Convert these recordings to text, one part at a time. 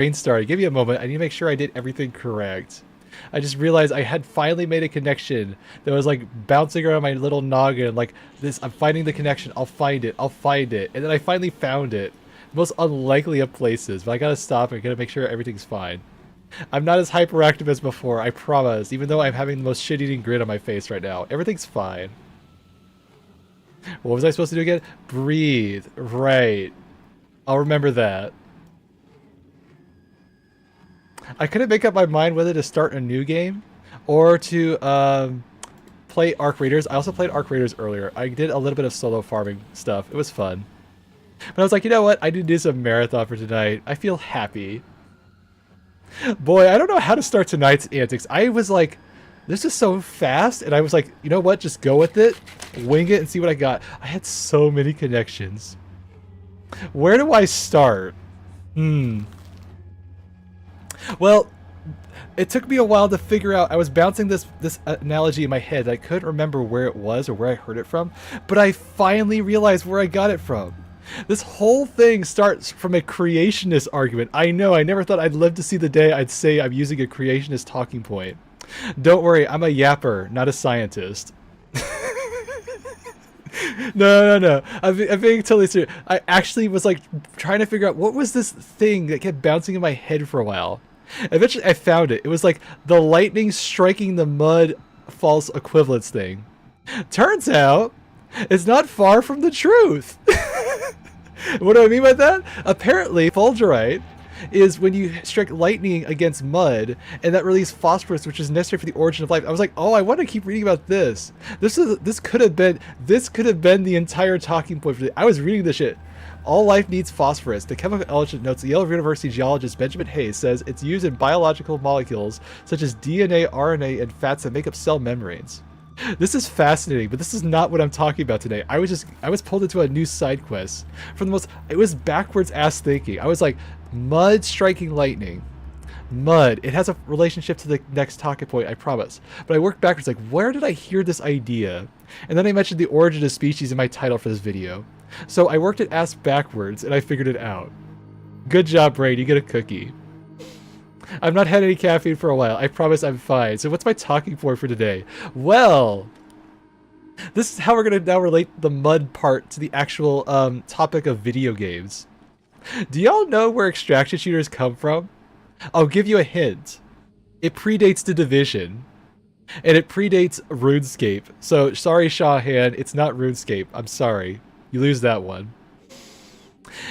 brain started. Give me a moment. I need to make sure I did everything correct. I just realized I had finally made a connection that was like bouncing around my little noggin like this. I'm finding the connection. I'll find it. I'll find it. And then I finally found it. Most unlikely of places, but I gotta stop and gotta make sure everything's fine. I'm not as hyperactive as before, I promise, even though I'm having the most shit-eating grin on my face right now. Everything's fine. What was I supposed to do again? Breathe. Right. I'll remember that. I couldn't make up my mind whether to start a new game or to play Arc Raiders. I also played Arc Raiders earlier. I did a little bit of solo farming stuff. It was fun. But I was like, you know what? I need to do some marathon for tonight. I feel happy. Boy, I don't know how to start tonight's antics. I was like, this is so fast. And I was like, you know what? Just go with it. Wing it and see what I got. I had so many connections. Where do I start? Well, it took me a while to figure out. I was bouncing this analogy in my head. I couldn't remember where it was or where I heard it from. But I finally realized where I got it from. This whole thing starts from a creationist argument. I know, I never thought I'd live to see the day I'd say I'm using a creationist talking point. Don't worry, I'm a yapper, not a scientist. No. I'm being totally serious. I actually was like trying to figure out what was this thing that kept bouncing in my head for a while. Eventually I found it. It was like the lightning striking the mud false equivalence thing. Turns out, it's not far from the truth. What do I mean by that? Apparently, fulgurite is when you strike lightning against mud, and that releases phosphorus, which is necessary for the origin of life. I was like, oh, I want to keep reading about this. This could have been the entire talking point for the. I was reading this shit. All life needs phosphorus. The chemical element notes the Yale University geologist Benjamin Hayes says it's used in biological molecules such as DNA, RNA, and fats that make up cell membranes. This is fascinating, but this is not what I'm talking about today. I was pulled into a new side quest it was backwards ass thinking. I was like, mud striking lightning. Mud. It has a relationship to the next talking point, I promise. But I worked backwards, like, where did I hear this idea? And then I mentioned the origin of species in my title for this video. So I worked it ass backwards, and I figured it out. Good job, Brain. You get a cookie. I've not had any caffeine for a while. I promise I'm fine. So what's my talking point for today? Well, this is how we're going to now relate the mud part to the actual topic of video games. Do y'all know where extraction shooters come from? I'll give you a hint. It predates The Division. And it predates RuneScape. So, sorry, Shawhan, it's not RuneScape. I'm sorry. You lose that one.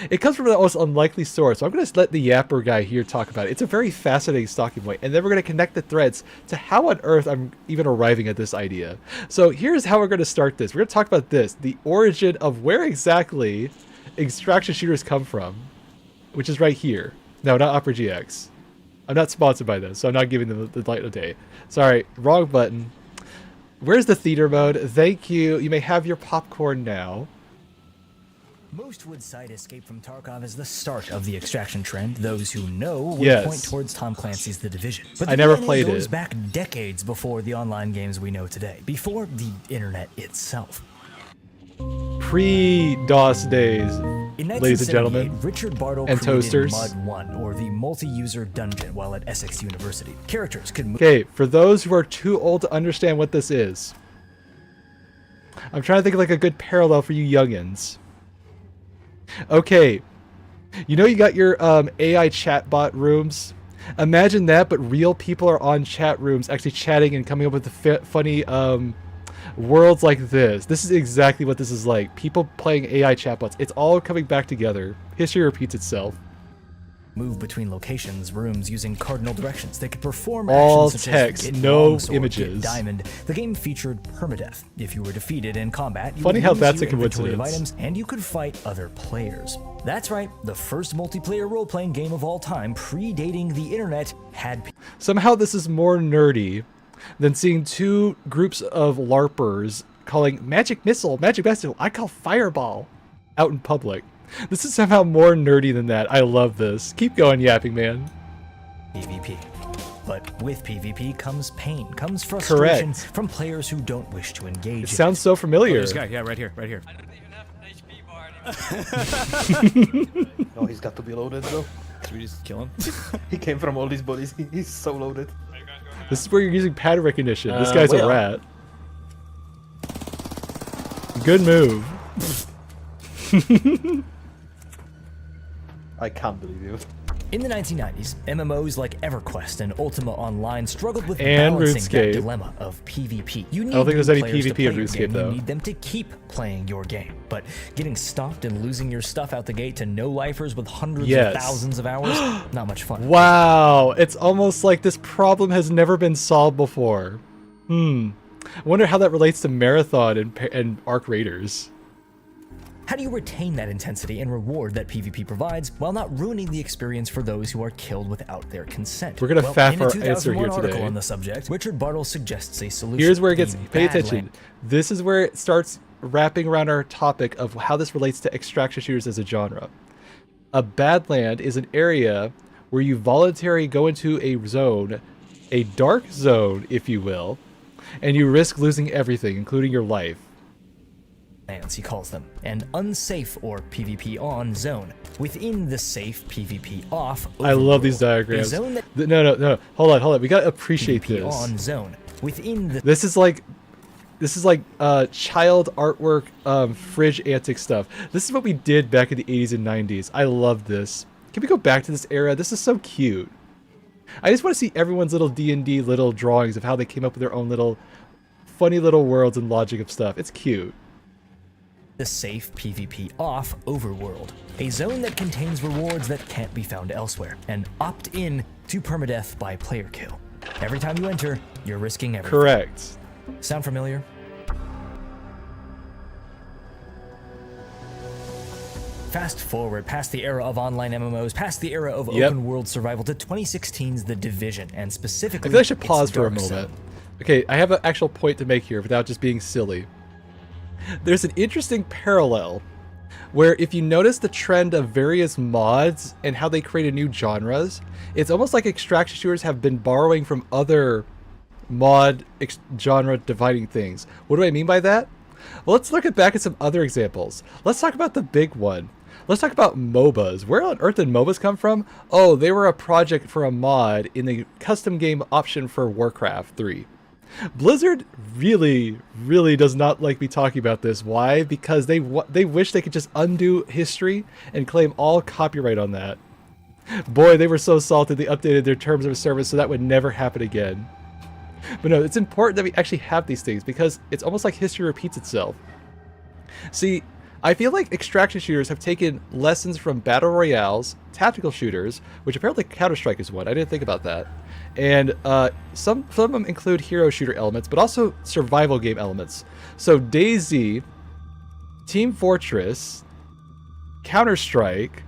It comes from the most unlikely source, so I'm going to let the yapper guy here talk about it. It's a very fascinating talking point, and then we're going to connect the threads to how on earth I'm even arriving at this idea. So here's how we're going to start this. We're going to talk about this, the origin of where exactly extraction shooters come from, which is right here. No, not Opera GX. I'm not sponsored by them, so I'm not giving them the light of day. Sorry, wrong button. Where's the theater mode? Thank you. You may have your popcorn now. Most would cite Escape from Tarkov as the start of the extraction trend. Those who know would point towards Tom Clancy's The Division. But the I never DNA played goes it. back decades before the online games we know today, before the internet itself. Pre-DOS days, In ladies and gentlemen, Richard Bartle and created toasters. MUD 1, or the multi-user dungeon, while at Essex University. Characters could move. Okay, for those who are too old to understand what this is, I'm trying to think of like a good parallel for you youngins. Okay, you know you got your AI chatbot rooms? Imagine that, but real people are on chat rooms actually chatting and coming up with the funny worlds like this. This is exactly what this is like. People playing AI chatbots. It's all coming back together. History repeats itself. Move between locations, rooms using cardinal directions. They could perform All actions such text, as get no longsword, images. Get diamond. The game featured permadeath. If you were defeated in combat, you Funny would how lose that's your a inventory of coincidence. items, and you could fight other players. That's right, the first multiplayer role-playing game of all time, predating the internet, had. Somehow this is more nerdy than seeing two groups of LARPers calling magic missile, I call fireball out in public. This is somehow more nerdy than that. I love this. Keep going, yapping man. PvP. But with PvP comes pain, comes frustration Correct. from players who don't wish to engage. It sounds so familiar. This guy, yeah, right here. I don't even have an HP bar anymore. Oh, he's got to be loaded though. Should we just kill him? He came from all these bodies. He's so loaded. This is where you're using pattern recognition. This guy's a rat. Good move. I can't believe you. In the 1990s, MMOs like EverQuest and Ultima Online struggled with And balancing RuneScape. that dilemma of PvP. You need I don't think there's any players to PvP play in your RuneScape, game. though. You need them to keep playing your game. But getting stopped and losing your stuff out the gate to no-lifers with hundreds of thousands of hours, not much fun. Wow, it's almost like this problem has never been solved before. I wonder how that relates to Marathon and Arc Raiders. How do you retain that intensity and reward that PvP provides while not ruining the experience for those who are killed without their consent? We're gonna faff in a our 2001 answer here article today. on the subject, Richard Bartle suggests a solution. Here's where it gets, The pay Badland. attention. This is where it starts wrapping around our topic of how this relates to extraction shooters as a genre. A Badland is an area where you voluntarily go into a zone, a dark zone, if you will, and you risk losing everything, including your life. Lands, he calls them, an unsafe or PvP on zone within the safe PvP off. I love these overworld. diagrams. A zone that No. Hold on. We gotta appreciate PvP this. on zone within the This is like child artwork, fridge antic stuff. This is what we did back in the 80s and 90s. I love this. Can we go back to this era? This is so cute. I just want to see everyone's little D&D little drawings of how they came up with their own little funny little worlds and logic of stuff. It's cute. the safe PvP off overworld, a zone that contains rewards that can't be found elsewhere, and opt in to permadeath by player kill. Every time you enter, you're risking everything. Correct. Sound familiar? Fast forward past the era of online MMOs, past the era of open world survival to 2016's The Division, and specifically I feel I should pause its for a Dark moment. Zone. Okay, I have an actual point to make here without just being silly. There's an interesting parallel where if you notice the trend of various mods and how they created new genres, it's almost like extraction shooters have been borrowing from other genre dividing things. What do I mean by that? Well, let's look back at some other examples. Let's talk about the big one. Let's talk about MOBAs. Where on earth did MOBAs come from? Oh, they were a project for a mod in the custom game option for Warcraft 3. Blizzard really does not like me talking about this. Why? Because they wish they could just undo history and claim all copyright on that. Boy, they were so salted they updated their terms of service so that would never happen again. But no, it's important that we actually have these things because it's almost like history repeats itself. See, I feel like extraction shooters have taken lessons from battle royales, tactical shooters, which apparently Counter-Strike is one. I didn't think about that. And some of them include hero shooter elements, but also survival game elements. So DayZ, Team Fortress, Counter-Strike,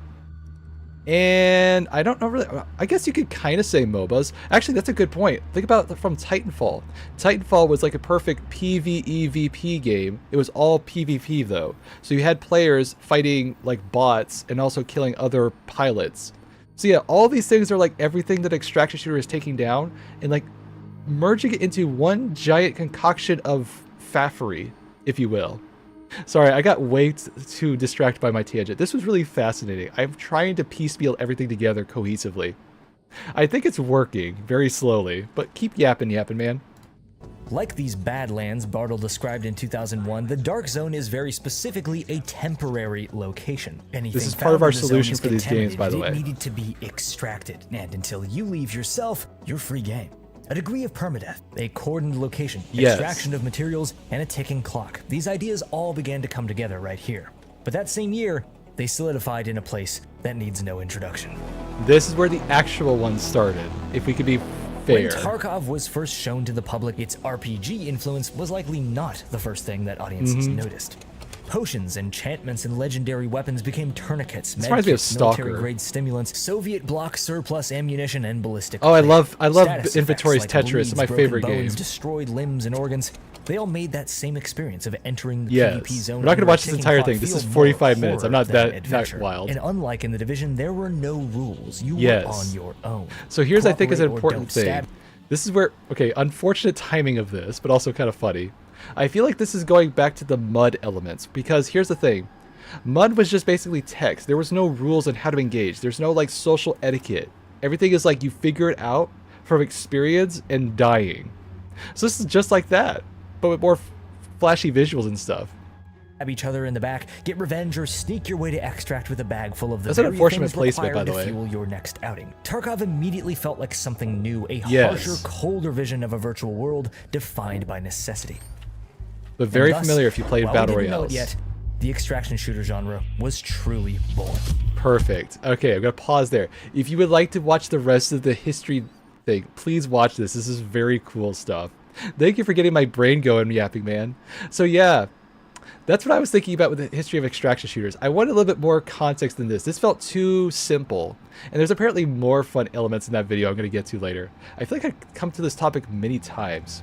and I don't know really, I guess you could kind of say MOBAs. Actually, that's a good point. Think about it from Titanfall. Titanfall was like a perfect PvEVP game. It was all PvP though. So you had players fighting like bots and also killing other pilots. So yeah, all these things are like everything that extraction shooter is taking down and like merging it into one giant concoction of faffery, if you will. Sorry, I got way too distracted by my tangent. This was really fascinating. I'm trying to piecemeal everything together cohesively. I think it's working, very slowly, but keep yapping, man. Like these Badlands Bartle described in 2001, the Dark Zone is very specifically a temporary location. Anything This is part of found our in the zone solution is for these games, by the way. It needed to be extracted, and until you leave yourself, you're free game. A degree of permadeath, a cordoned location, extraction of materials, and a ticking clock. These ideas all began to come together right here. But that same year, they solidified in a place that needs no introduction. This is where the actual one started, if we could be fair. When Tarkov was first shown to the public, its RPG influence was likely not the first thing that audiences noticed. Potions, enchantments, and legendary weapons became tourniquets, reminds me of medkits, military Stalker. grade stimulants, Soviet bloc surplus ammunition, and ballistic. Oh, I artillery. love Status Inventory's effects like Tetris. bleeds, It's my broken favorite bones, game. Destroyed limbs and organs. They all made that same experience of entering the Yes. PvP zone. We're not gonna under a watch this ticking entire clock thing. This feel is more 45 minutes. I'm horror not than that adventure. wild. And unlike in The Division, there were no rules. You Yes. were on your own. So here's, I think, is an Cooperate or important don't thing. stab. This is where, okay, unfortunate timing of this, but also kind of funny. I feel like this is going back to the M.U.D elements, because here's the thing. M.U.D was just basically text. There was no rules on how to engage. There's no like social etiquette. Everything is like you figure it out from experience and dying. So this is just like that, but with more flashy visuals and stuff. Stab each other in the back, get revenge, or sneak your way to extract with a bag full of the That's an very unfortunate things placement, required by the to way. fuel your next outing. Tarkov immediately felt like something new, a Yes. harsher, colder vision of a virtual world defined by necessity. But very And thus, familiar if you played while Battle we didn't know it Royales. yet, the extraction shooter genre was truly born. Perfect. Okay, I'm gonna pause there. If you would like to watch the rest of the history thing, please watch this. This is very cool stuff. Thank you for getting my brain going, Yapping Man. So yeah, that's what I was thinking about with the history of extraction shooters. I wanted a little bit more context than this. This felt too simple. And there's apparently more fun elements in that video I'm going to get to later. I feel like I've come to this topic many times.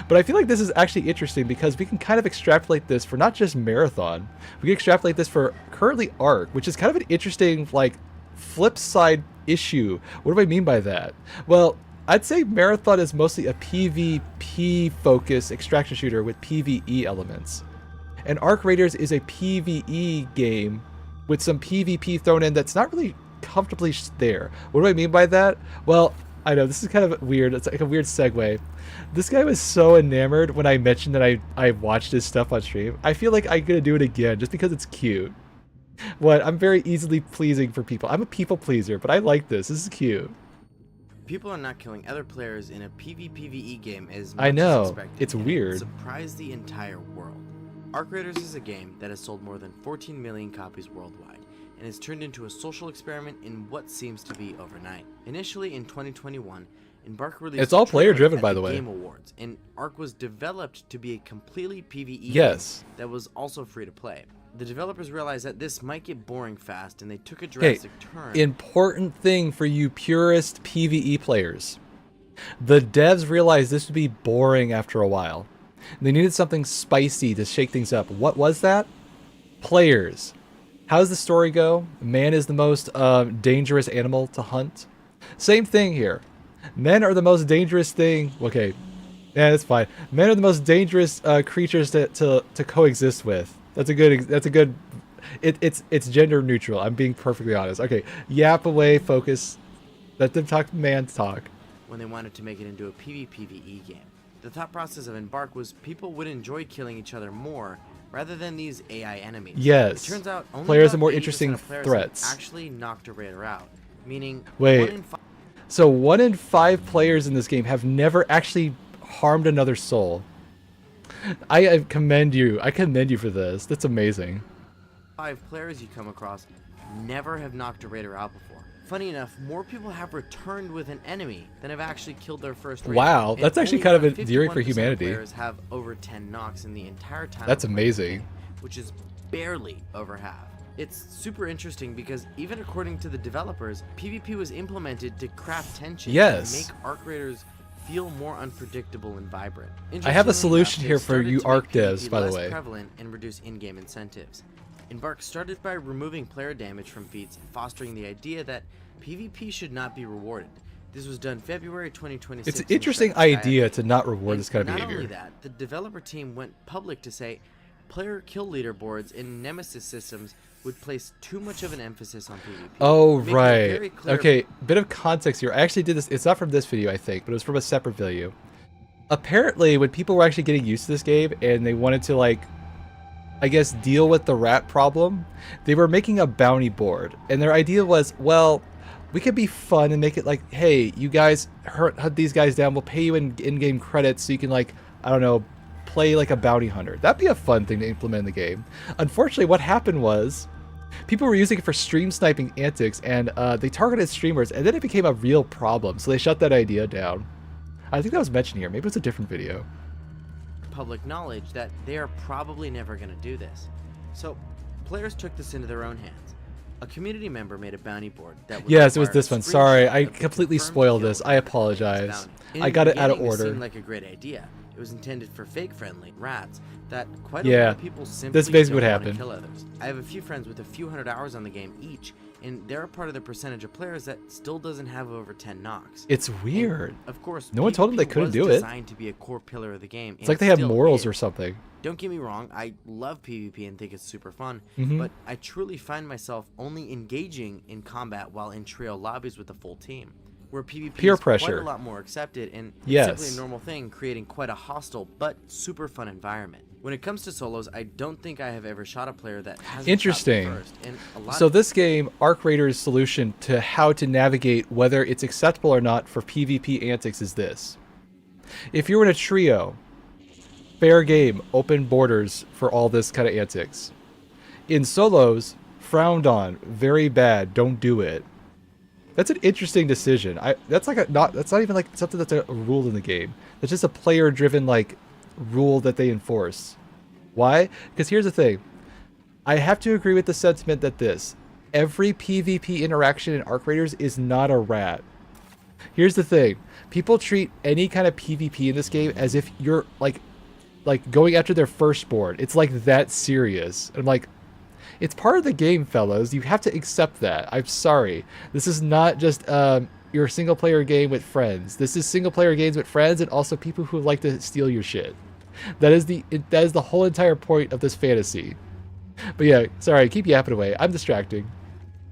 But I feel like this is actually interesting because we can kind of extrapolate this for not just Marathon. We can extrapolate this for currently Arc, which is kind of an interesting, like, flip side issue. What do I mean by that? Well, I'd say Marathon is mostly a PvP-focused extraction shooter with PvE elements. And Arc Raiders is a PvE game with some PvP thrown in that's not really comfortably there. What do I mean by that? Well, I know this is kind of weird. It's like a weird segue. This guy was so enamored when I mentioned that I watched his stuff on stream. I feel like I'm gonna do it again just because it's cute. What? I'm very easily pleasing for people. I'm a people pleaser, but I like this. This is cute. People are not killing other players in a PvPvE game as I much know. as expected, It's and weird. It surprised the entire world. Arc Raiders is a game that has sold more than 14 million copies worldwide, and has turned into a social experiment in what seems to be overnight. Initially in 2021, Embark released It's all a trailer player-driven, at by the way. Game Awards, and Arc was developed to be a completely PvE Yes. game that was also free to play. The developers realized that this might get boring fast, and they took a Hey, drastic turn. important thing for you purist PvE players. The devs realized this would be boring after a while. They needed something spicy to shake things up. What was that? Players. How does the story go? Man is the most dangerous animal to hunt. Same thing here. Men are the most dangerous thing. Okay, yeah, that's fine. Men are the most dangerous creatures to coexist with. That's a good. It's gender neutral. I'm being perfectly honest. Okay, yap away. Focus. Let them talk. Man talk. When they wanted to make it into a PvPvE game. The thought process of Embark was people would enjoy killing each other more rather than these AI enemies. Yes. It turns out only Players about are more 80% interesting of players threats. have actually knocked a raider out, meaning Wait. 1 in 5 So 1 in 5 players in this game have never actually harmed another soul. I commend you. I commend you for this. That's amazing. players you come across never have knocked a raider out before. Funny enough, more people have returned with an enemy than have actually killed their first raider. Wow, And that's actually only kind of about endearing for 51% of humanity. Players have over 10 knocks in the entire time. That's of playing the amazing. game, which is barely over half. It's super interesting because even according to the developers, PvP was implemented to craft tension Yes. and make Arc Raiders feel more unpredictable and vibrant. I have a Interestingly solution enough, here they've for started you to Arc make devs, PvP by the less way. prevalent and reduce in-game incentives. Embark started by removing player damage from feats, fostering the idea that PvP should not be rewarded. This was done February 2026. It's an in interesting Shanghai. idea to not reward And this kind of not behavior. only that, the developer team went public to say player kill leaderboards in Nemesis systems would place too much of an emphasis on PvP. Oh, making it very right. clear- Okay, bit of context here. I actually did this. It's not from this video, I think, but it was from a separate video. Apparently, when people were actually getting used to this game and they wanted to, like, I guess, deal with the rat problem, they were making a bounty board. And their idea was, well, we could be fun and make it like, hey, you guys hunt these guys down. We'll pay you in-game credits so you can, like, I don't know, play like a bounty hunter. That'd be a fun thing to implement in the game. Unfortunately, what happened was people were using it for stream sniping antics, and they targeted streamers, and then it became a real problem. So they shut that idea down. I think that was mentioned here. Maybe it's a different video. public knowledge that they are probably never going to do this. So, players took this into their own hands. A community member made a bounty board that would Yes, it was require this a one. Sorry, screenshot I of the completely confirmed spoiled kill this. of I the player's apologize. bounty. I In got the it out of beginning, this order. seemed like a great idea. It was intended for fake-friendly rats that quite a Yeah, lot of people simply that's basically don't what want to happened. kill others. I have a few friends with a few hundred hours on the game each, and they're a part of the percentage of players that still doesn't have over 10 knocks. It's weird. And of course, no one told them they PvP couldn't was do it. designed to be a core pillar of the game. It's like they have morals or something. Don't get me wrong, I love PvP and think it's super fun, Mm-hmm. but I truly find myself only engaging in combat while in trio lobbies with a full team, where PvP Peer is quite pressure. a lot more accepted and it's Yes. simply a normal thing, creating quite a hostile but super fun environment. When it comes to solos, I don't think I have ever shot a player that hasn't Interesting. shot me first, and a lot So of this game, Arc Raiders' solution to how to navigate whether it's acceptable or not for PvP antics is this. If you're in a trio, fair game, open borders for all this kind of antics. In solos, frowned on, very bad, don't do it. That's an interesting decision. That's not even like something that's a rule in the game. That's just a player-driven like rule that they enforce. Why? Because here's the thing. I have to agree with the sentiment that every PvP interaction in Arc Raiders is not a rat. Here's the thing. People treat any kind of PvP in this game as if you're like going after their firstborn. It's like that serious. And I'm like, it's part of the game, fellas. You have to accept that. I'm sorry. This is not just your single player game with friends. This is single player games with friends and also people who like to steal your shit. That is the whole entire point of this fantasy. But yeah, sorry, keep yapping away. I'm distracting.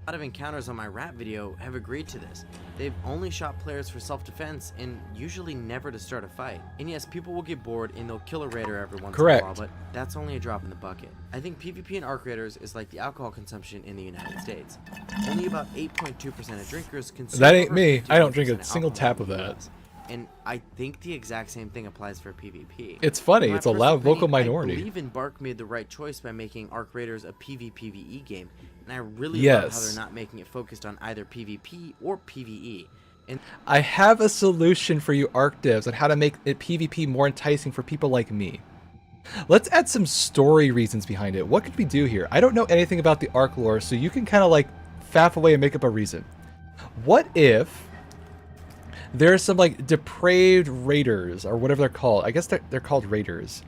A lot of encounters on my rap video have agreed to this. They've only shot players for self-defense and usually never to start a fight. And yes, people will get bored and they'll kill a raider every once in a while, but that's only a drop in the bucket. I think PvP in Arc Raiders is like the alcohol consumption in the United States. Only about 8.2% of drinkers consume. That ain't over me. I don't drink a 51% single alcohol tap of in the that. US. And I think the exact same thing applies for PvP. It's funny. In my It's a loud personal vocal opinion, minority. I believe Embark made the right choice by making Arc Raiders a PvPvE game, and I really love how Yes. they're not making it focused on either PvP or PvE. And I have a solution for you Arc devs on how to make it PvP more enticing for people like me. Let's add some story reasons behind it. What could we do here? I don't know anything about the Arc lore, so you can kind of like faff away and make up a reason. What if there's some like depraved raiders or whatever they're called? I guess they're called raiders.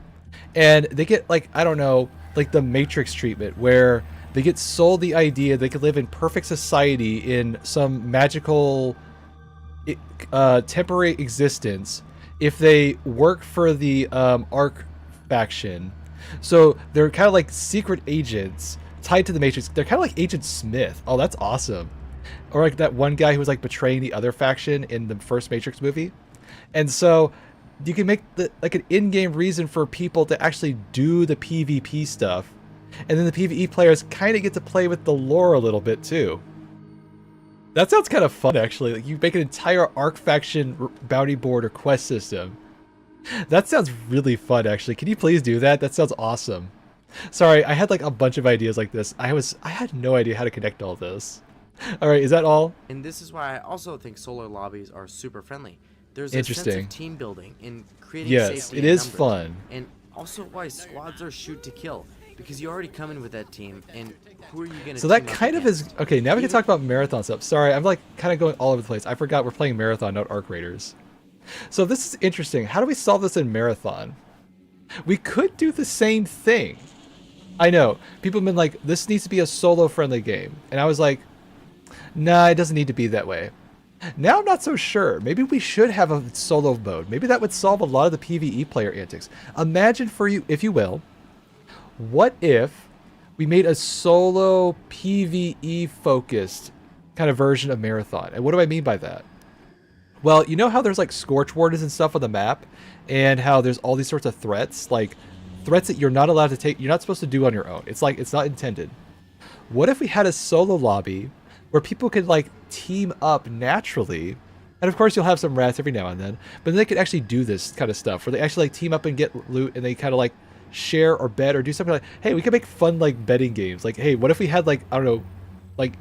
And they get like, I don't know, like the Matrix treatment where they get sold the idea they could live in perfect society in some magical temporary existence if they work for the Arc faction. So they're kind of like secret agents tied to the Matrix. They're kind of like Agent Smith. Oh, that's awesome. Or like that one guy who was like betraying the other faction in the first Matrix movie. And so you can make like an in-game reason for people to actually do the PvP stuff. And then the PvE players kind of get to play with the lore a little bit too. That sounds kind of fun, actually. Like you make an entire Arc faction bounty board or quest system. That sounds really fun, actually. Can you please do that? That sounds awesome. Sorry, I had like a bunch of ideas like this. I had no idea how to connect all this. All right, is that all? And this is why I also think solo lobbies are super friendly. There's a sense of team building and creating Yes, safety it in is numbers. fun. And also why squads are shoot to kill, because you already come in with that team, and who are you going to So that kind of is okay. Now we can talk about marathon stuff. Sorry, I'm like kind of going all over the place. I forgot we're playing marathon, not Arc Raiders. So this is interesting. How do we solve this in marathon? We could do the same thing. I know people have been like, this needs to be a solo friendly game, and I was like, nah, it doesn't need to be that way. Now I'm not so sure. Maybe we should have a solo mode. Maybe that would solve a lot of the PvE player antics. Imagine for you, if you will, what if we made a solo PvE focused kind of version of Marathon? And what do I mean by that? Well, you know how there's like Scorch Wardens and stuff on the map, and how there's all these sorts of threats, like threats that you're not allowed to take, you're not supposed to do on your own. It's like, it's not intended. What if we had a solo lobby where people could like team up naturally? And of course you'll have some rats every now and then, but they could actually do this kind of stuff where they actually like team up and get loot, and they kind of like share or bet or do something like, hey, we could make fun like betting games. Like, hey, what if we had like, I don't know, like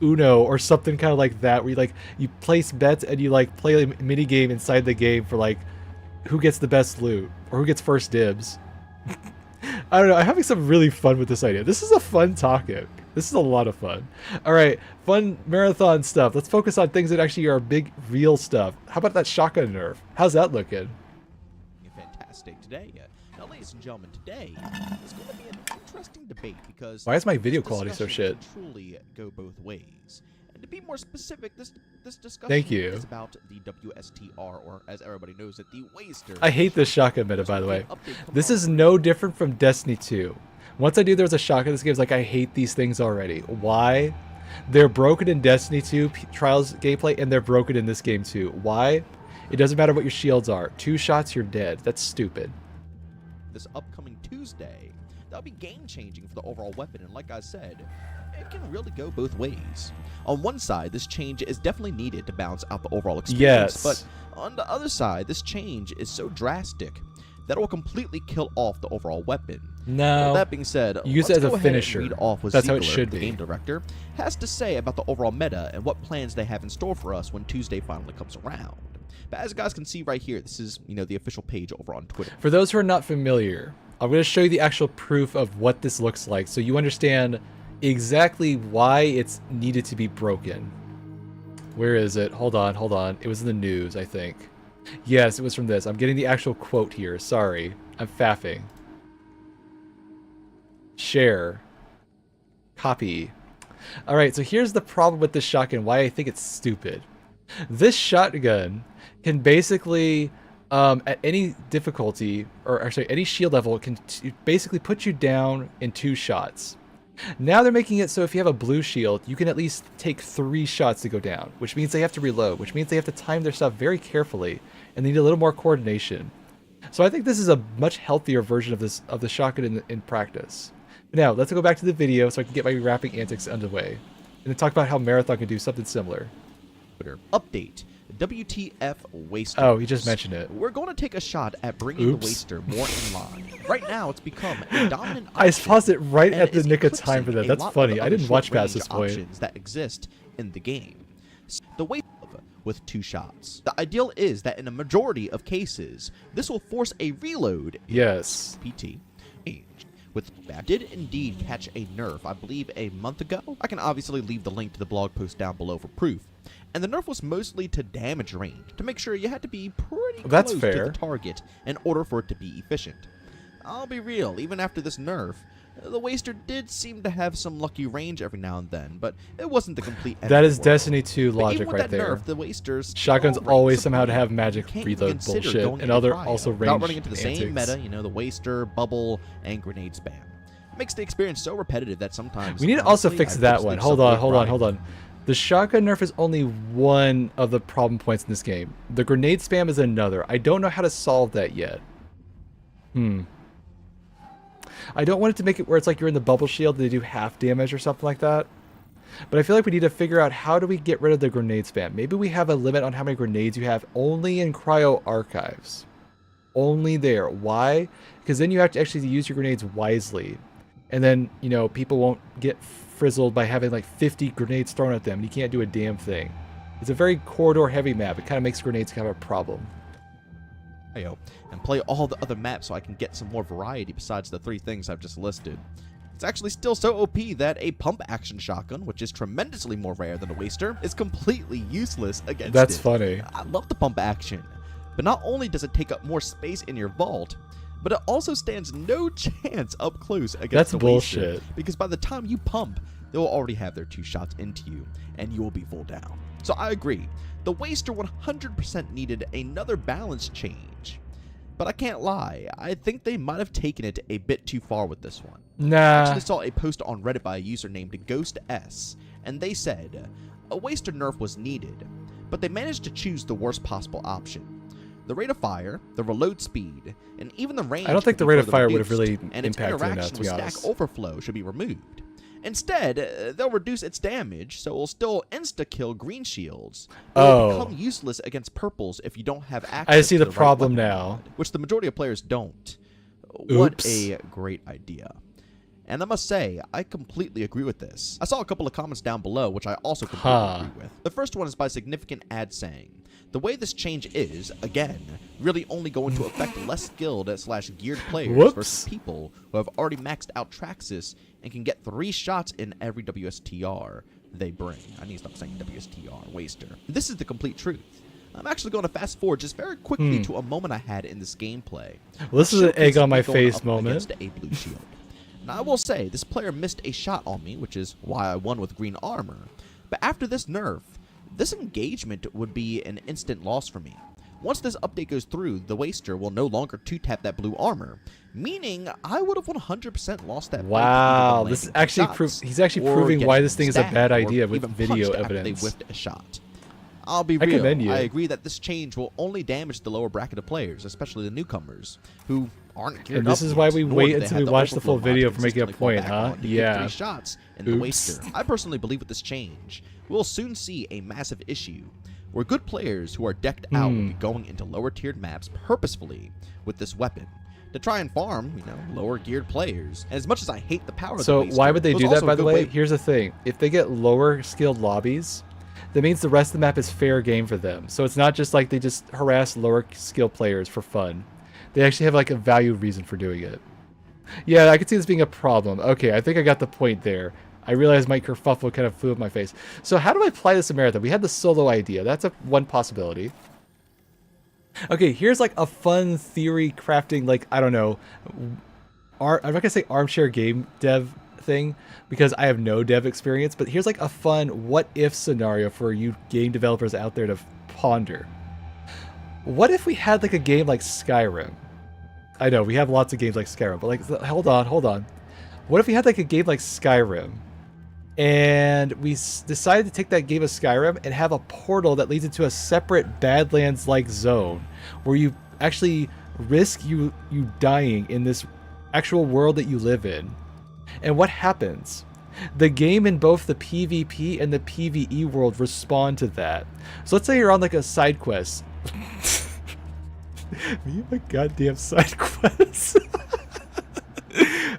Uno or something kind of like that, where you like, you place bets and you like play a mini game inside the game for like who gets the best loot or who gets first dibs. I don't know. I'm having some really fun with this idea. This is a fun topic. This is a lot of fun. All right, fun marathon stuff. Let's focus on things that actually are big, real stuff. How about that shotgun nerf? How's that looking? Fantastic today. Now, ladies and gentlemen, today is going to be an interesting debate because Why is my video this quality so discussion shit? can truly go both ways. And to be more specific, this discussion Thank you. is about the WSTR, or as everybody knows it, the Waster. I hate this shotgun meta, by the way. This is no different from Destiny 2. Once I knew there was a shotgun in this game, I was like, I hate these things already. Why? They're broken in Destiny 2 Trials gameplay, and they're broken in this game too. Why? It doesn't matter what your shields are. 2 shots, you're dead. That's stupid. This upcoming Tuesday, that'll be game-changing for the overall weapon, and like I said, it can really go both ways. On one side, this change is definitely needed to balance out the overall experience, Yes. but on the other side, this change is so drastic that it will completely kill off the overall weapon. No. Well, that being said, Use let's it as a go ahead and finisher. read off what That's how it Ziegler, should the be. game director, has to say about the overall meta and what plans they have in store for us when Tuesday finally comes around. But as you guys can see right here, this is, the official page over on Twitter. For those who are not familiar, I'm going to show you the actual proof of what this looks like so you understand exactly why it's needed to be broken. Where is it? Hold on. It was in the news, I think. Yes, it was from this. I'm getting the actual quote here. Sorry. I'm faffing. Share. Copy. Alright, so here's the problem with this shotgun, why I think it's stupid. This shotgun can basically, at any difficulty, or actually any shield level, can basically put you down in 2 shots. Now they're making it so if you have a blue shield, you can at least take 3 shots to go down, which means they have to reload, which means they have to time their stuff very carefully, and they need a little more coordination. So I think this is a much healthier version of the shotgun in practice. But now, let's go back to the video so I can get my rapping antics underway, and then talk about how Marathon can do something similar. Update. WTF Waster. Oh, he just mentioned it. We're going to take a shot at bringing the Waster more in line. Right now, it's become a dominant I option, paused it right and at the is nick of time for that. eclipsing a That's lot of funny. the I other didn't watch past short-range this point. options that exist in the game. The Waster with 2 shots. The ideal is that in a majority of cases, this will force a reload. Yes. PT. With that did indeed catch a nerf, I believe a month ago. I can obviously leave the link to the blog post down below for proof. And the nerf was mostly to damage range, to make sure you had to be pretty That's close fair. to the target in order for it to be efficient. I'll be real, even after this nerf, the Waster did seem to have some lucky range every now and then, but it wasn't the complete end That of is the world. Destiny 2 But logic even with right that there. nerf, the Wasters Shotguns still always reign somehow to have supreme. magic You can't reload even consider bullshit, going and into other cryo also without range running into the same antics. meta, the Waster, bubble, and grenade spam. It makes the experience so repetitive that sometimes We need to also honestly, fix I that purposely one. just Hold avoid on. The shotgun nerf is only one of the problem points in this game. The grenade spam is another. I don't know how to solve that yet. I don't want it to make it where it's like you're in the bubble shield and they do half damage or something like that. But I feel like we need to figure out how do we get rid of the grenade spam. Maybe we have a limit on how many grenades you have only in cryo archives. Only there. Why? Because then you have to actually use your grenades wisely. And then, people won't get frizzled by having like 50 grenades thrown at them. You can't do a damn thing. It's a very corridor heavy map. It kind of makes grenades kind of a problem. and play all the other maps so I can get some more variety besides the 3 things I've just listed. It's actually still so OP that a pump action shotgun, which is tremendously more rare than a Waster, is completely useless against That's it. funny. I love the pump action, but not only does it take up more space in your vault, but it also stands no chance up close against That's the bullshit. Waster, because by the time you pump, they will already have their 2 shots into you, and you will be full down. So I agree, the Waster 100% needed another balance change. But I can't lie, I think they might have taken it a bit too far with this one. I Nah. actually saw a post on Reddit by a user named Ghost S, and they said, a Waster nerf was needed, but they managed to choose the worst possible option. The rate of fire, the reload speed, and even the range I don't think could the be rate of further fire would have reduced, really and its impacted that, interaction to with be stack honest. overflow should be removed. Instead, they'll reduce its damage, so it will still insta-kill green shields. It will become useless against purples if you don't have access I see to the right problem weapon now. mod, which the majority of players don't. What Oops. a great idea. And I must say, I completely agree with this. I saw a couple of comments down below, which I also completely agree with. The first one is by Significant Ad saying, the way this change is, again, really only going to affect less skilled / geared players versus people who have already maxed out Traxxas and can get 3 shots in every WSTR they bring. I need to stop saying WSTR, Waster. This is the complete truth. I'm actually going to fast forward just very quickly to a moment I had in this gameplay. Well, this is an egg on my Showcases me going face up moment. against a blue shield. Now, I will say, this player missed a shot on me, which is why I won with green armor. But after this nerf, this engagement would be an instant loss for me. Once this update goes through, the Waster will no longer 2-tap that blue armor, meaning I would have 100% lost that fight. Wow, this is actually he's actually proving why this thing is a bad idea with even video punched after evidence. They whiffed a shot. I'll be I real, commend you. I agree that this change will only damage the lower bracket of players, especially the newcomers, who aren't geared And this up is yet, why we nor wait do they until have we watch the overflow full video mods for making a consistently fall point, back huh? on to get Yeah. 3 shots in the Oops. Waster. I personally believe with this change, we'll soon see a massive issue, where good players who are decked out will be going into lower tiered maps purposefully with this weapon to try and farm, lower geared players. And as much as I hate the power of the So Waster, why would they it was do that, also a by the good way? Here's the thing. If they get lower skilled lobbies, that means the rest of the map is fair game for them. So it's not just like they just harass lower skilled players for fun. They actually have like a value reason for doing it. Yeah, I could see this being a problem. Okay, I think I got the point there. I realized my kerfuffle kind of flew in my face. So how do I apply this to Marathon? We had the solo idea. That's one possibility. Okay, here's like a fun theory crafting, like, I don't know. I'm not going to say armchair game dev thing because I have no dev experience, but here's like a fun what if scenario for you game developers out there to ponder. What if we had like a game like Skyrim? I know we have lots of games like Skyrim, but like, hold on. What if we had like a game like Skyrim and we decided to take that game of Skyrim and have a portal that leads into a separate Badlands-like zone where you actually risk you dying in this actual world that you live in? And what happens? The game in both the PvP and the PvE world respond to that. So let's say you're on like a side quest. Me and my goddamn side quest.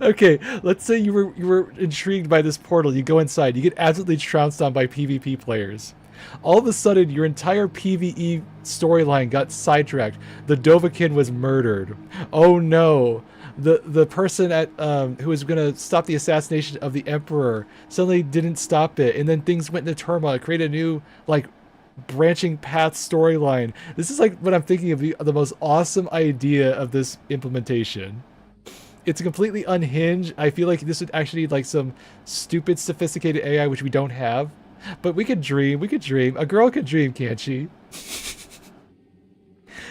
Okay, let's say you were intrigued by this portal. You go inside. You get absolutely trounced on by PvP players. All of a sudden, your entire PvE storyline got sidetracked. The Dovahkiin was murdered. Oh no. The person at who was going to stop the assassination of the Emperor suddenly didn't stop it, and then things went into turmoil. It created a new like branching path storyline. This is like what I'm thinking of the most awesome idea of this implementation. It's completely unhinged. I feel like this would actually need like some stupid sophisticated AI which we don't have. But we could dream. We could dream. A girl could dream, can't she?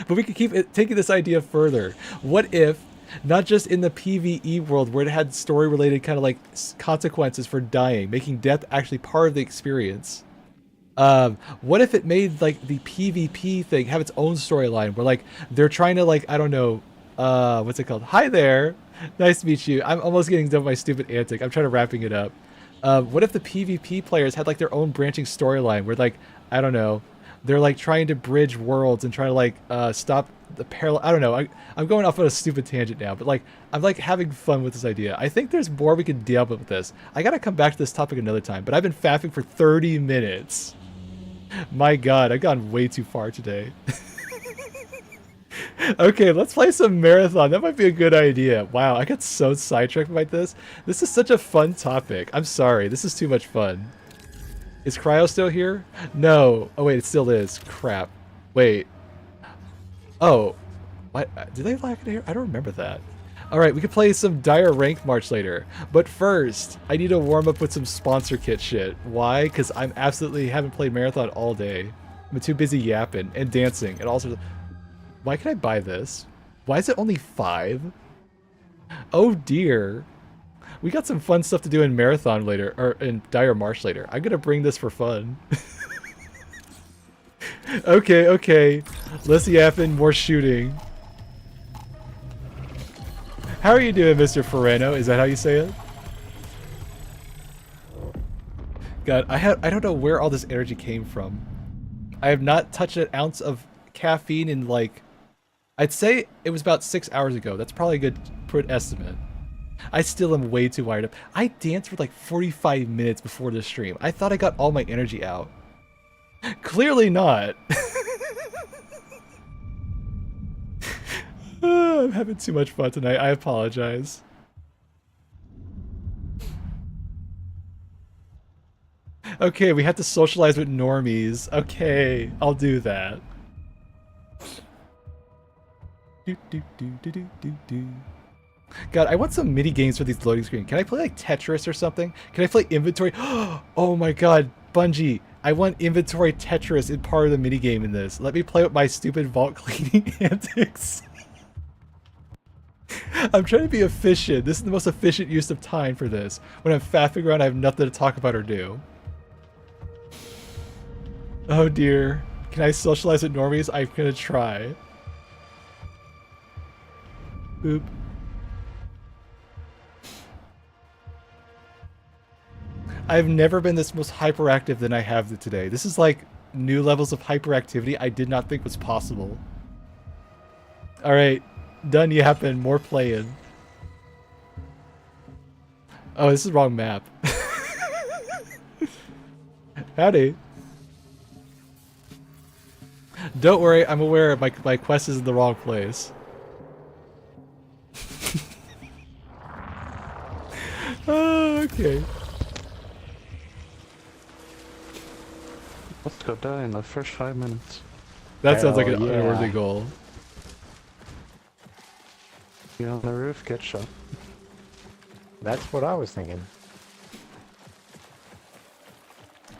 But we could keep taking this idea further. What if, not just in the PvE world where it had story related kind of like consequences for dying, making death actually part of the experience. What if it made like the PvP thing have its own storyline where like they're trying to like, I don't know, what's it called? Hi there. Nice to meet you. I'm almost getting done with my stupid antic. I'm trying to wrapping it up. What if the PvP players had like their own branching storyline where like, I don't know, they're like trying to bridge worlds and try to like stop the parallel. I don't know. I'm going off on a stupid tangent now, but like I'm like having fun with this idea. I think there's more we can deal with this. I gotta come back to this topic another time, but I've been faffing for 30 minutes. My God, I've gone way too far today. Okay, let's play some Marathon. That might be a good idea. Wow, I got so sidetracked by this. This is such a fun topic. I'm sorry. This is too much fun. Is Cryo still here? No. Oh, wait, it still is. Crap. Wait. Oh. What? Did they lack it here? I don't remember that. All right, we can play some Dire Rank March later. But first, I need to warm up with some sponsor kit shit. Why? Because I'm absolutely haven't played Marathon all day. I'm too busy yapping and dancing and all sorts of... Why can I buy this? Why is it only 5? Oh dear. We got some fun stuff to do in Marathon later, or in Dire March later. I'm gonna bring this for fun. Okay. Less yapping, more shooting. How are you doing, Mr. Ferrano? Is that how you say it? God, I don't know where all this energy came from. I have not touched an ounce of caffeine in like... I'd say it was about 6 hours ago. That's probably a good estimate. I still am way too wired up. I danced for like 45 minutes before the stream. I thought I got all my energy out. Clearly not. I'm having too much fun tonight. I apologize. Okay, we have to socialize with normies. Okay, I'll do that. Do, do, do, do, do, do, do. God, I want some mini games for these loading screen. Can I play like Tetris or something? Can I play inventory? Oh my god, Bungie. I want inventory Tetris in part of the mini game in this. Let me play with my stupid vault cleaning antics. I'm trying to be efficient. This is the most efficient use of time for this. When I'm faffing around, I have nothing to talk about or do. Oh dear. Can I socialize with normies? I'm gonna try. Boop. I've never been this most hyperactive than I have today. This is like new levels of hyperactivity I did not think was possible. Alright, done yapping, more playing. Oh, this is the wrong map. Howdy. Don't worry, I'm aware my quest is in the wrong place. Oh, okay. Let's go die in the first 5 minutes. That sounds like an Hell yeah. unworthy goal. Get on the roof, get shot. That's what I was thinking.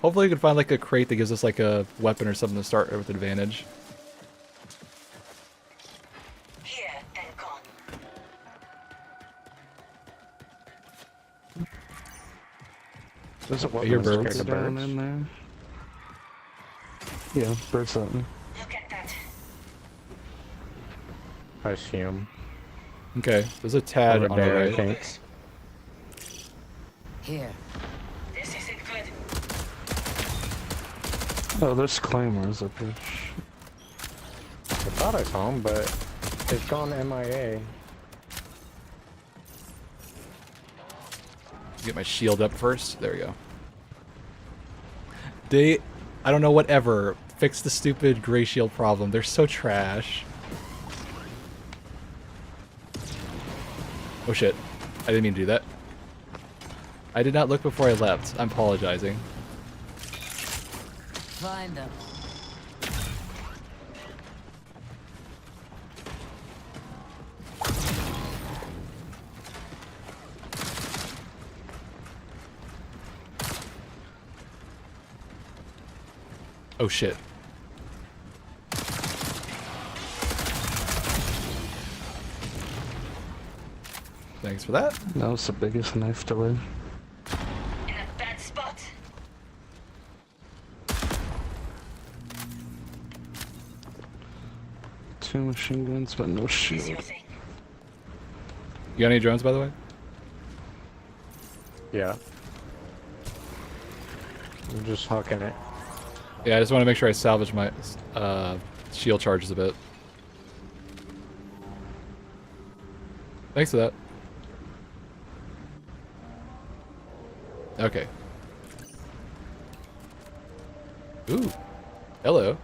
Hopefully we can find like a crate that gives us like a weapon or something to start with advantage. Here and gone. There's a hear weapon birds. down in there. Yeah, birds at me. Look at that. I assume. Okay, there's a tad Over on the there, I right. think. Here. This isn't good. Oh, there's claymores up here. I thought I saw him, but it's gone MIA. Get my shield up first. There we go. I don't know, whatever. Fix the stupid gray shield problem. They're so trash. Oh shit. I didn't mean to do that. I did not look before I leapt. I'm apologizing. Find them. Oh shit. Thanks for that. That was the biggest knife delay. In a bad spot. Two machine guns, but no Is shield. your thing. You got any drones, by the way? Yeah. I'm just hucking it. Yeah, I just want to make sure I salvage my shield charges a bit. Thanks for that. Okay. Ooh. Hello.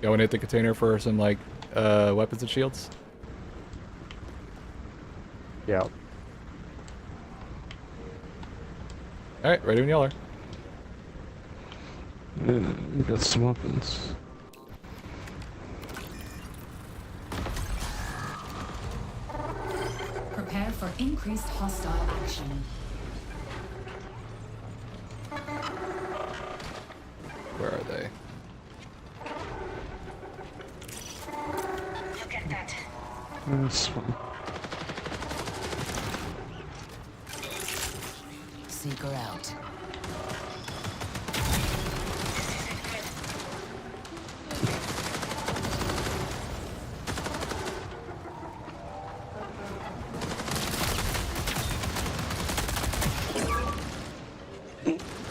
You want to hit the container for some, like, weapons and shields? Yeah. Alright, ready when y'all are. Yeah, we got some weapons. Prepare for increased hostile action. Where are they? Look at that. That's fine. Seeker out.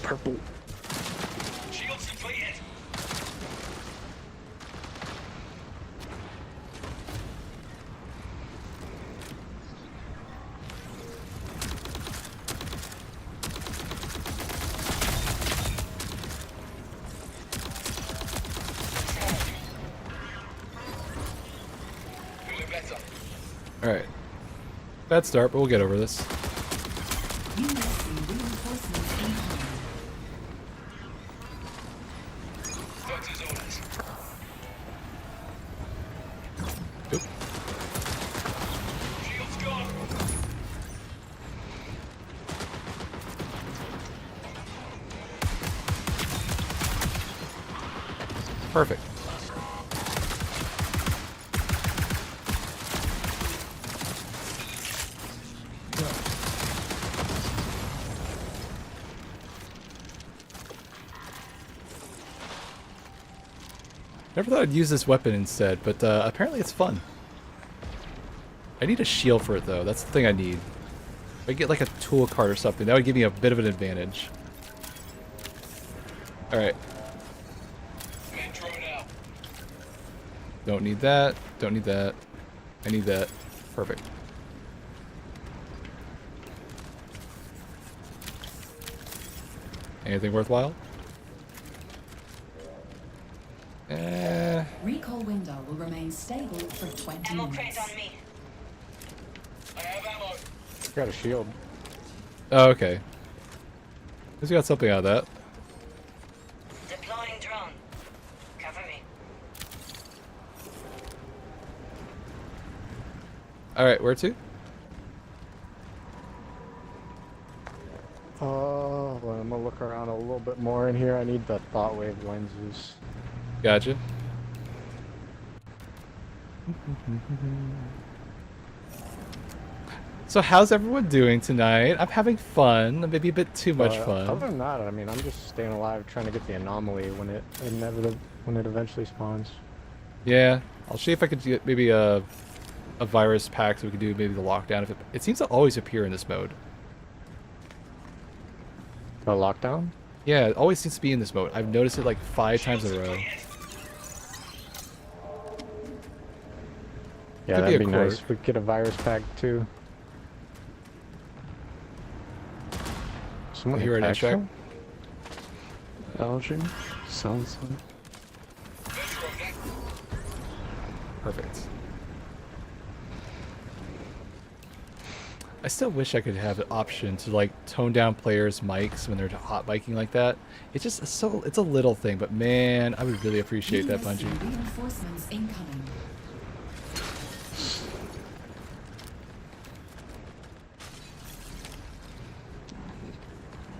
Purple. Shields depleted. Alright. Bad start, but we'll get over this. You may see reinforcements incoming. Perfect. Never thought I'd use this weapon instead, but apparently it's fun. I need a shield for it though. That's the thing I need. If I get like a tool cart or something, that would give me a bit of an advantage. Alright. Don't need that. Don't need that. I need that. Perfect. Anything worthwhile? Recall window will remain stable for 20 Ammo crate minutes. on me. Got a shield. Oh, okay. At least we got something out of that. Deploying drone. Cover me. Alright, where to? Well, I'm gonna look around a little bit more in here. I need the thought wave lenses. Gotcha. So how's everyone doing tonight? I'm having fun. Maybe a bit too much Other fun. than that, I mean, I'm just staying alive, trying to get the anomaly when it eventually spawns. Yeah. I'll see if I could get maybe a virus pack so we could do maybe the lockdown. If it seems to always appear in this mode. The lockdown? Yeah, it always seems to be in this mode. I've noticed it like 5 times in a row. Yeah, Could be that'd a be nice. quirk. We could get a virus pack too. Someone Here an attached extract? him? Algae? Sounds like. Perfect. I still wish I could have an option to like tone down players' mics when they're hot miking like that. It's just it's a little thing, but man, I would really appreciate that, USC Bungie. reinforcements incoming.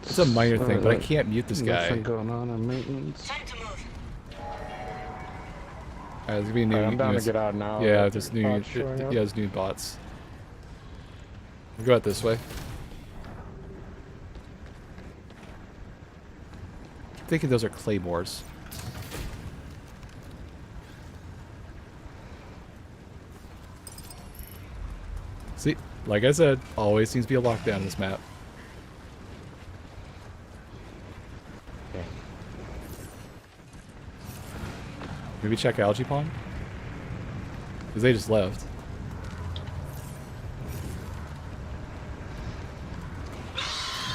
It's a minor thing, but I Alright, can't mute this guy. Nothing going on in maintenance. Time to move. There's gonna be a new. I'm down new- to get out now. Yeah, but there's new. bots showing up. Yeah, there's new bots. We'll go out this way. I'm thinking those are claymores. See, like I said, always seems to be a lockdown in this map. Okay. Maybe check Algae Pond? Because they just left.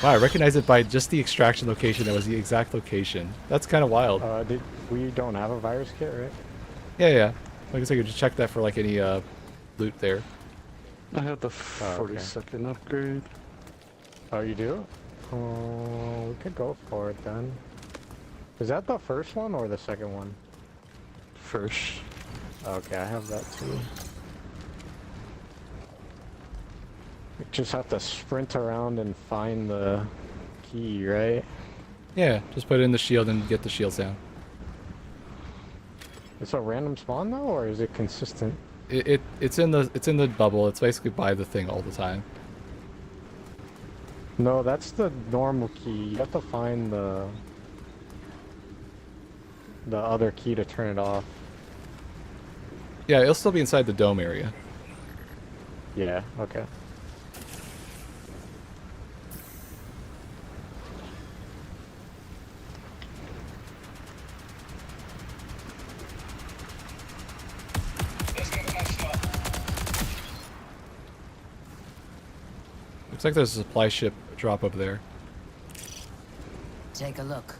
Wow, I recognize it by just the extraction location. That was the exact location. That's kind of wild. We don't have a virus kit, right? Yeah, yeah. Like I said, you could just check that for like any loot there. I have the okay. 42nd upgrade. Oh, you do? We could go for it then. Is that the first one or the second one? First. Okay, I have that too. We just have to sprint around and find the key, right? Yeah, just put it in the shield and get the shields down. It's a random spawn though, or is it consistent? It's in the bubble. It's basically by the thing all the time. No, that's the normal key. You have to find the other key to turn it off. Yeah, it'll still be inside the dome area. Yeah, okay. Looks like there's a supply ship drop over there. Take a look.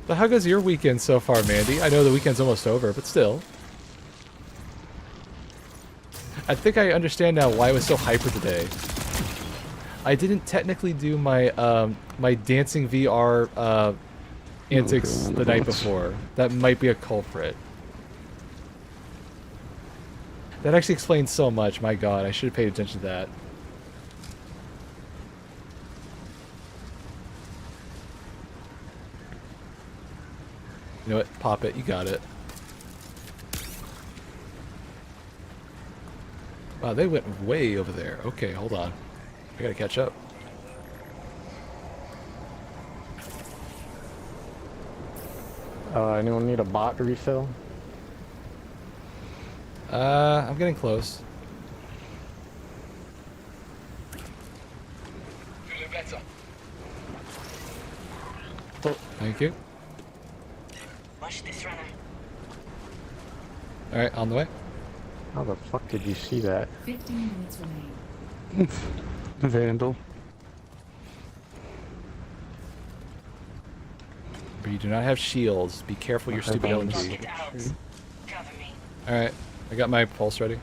So how goes your weekend so far, Mandy? I know the weekend's almost over, but still. I think I understand now why it was so hyper today. I didn't technically do my my dancing VR antics the night before. That might be a culprit. That actually explains so much. My God, I should have paid attention to that. You know what? Pop it. You got it. Wow, they went way over there. Okay, hold on. I gotta catch up. Anyone need a bot refill? I'm getting close. Oh, thank you. Watch this runner. Alright, on the way. How the fuck did you see that? 15 minutes remain. Vandal. But you do not have shields. Be careful your stupid bones. LMG. Get out. Cover me. Alright, I got my pulse ready.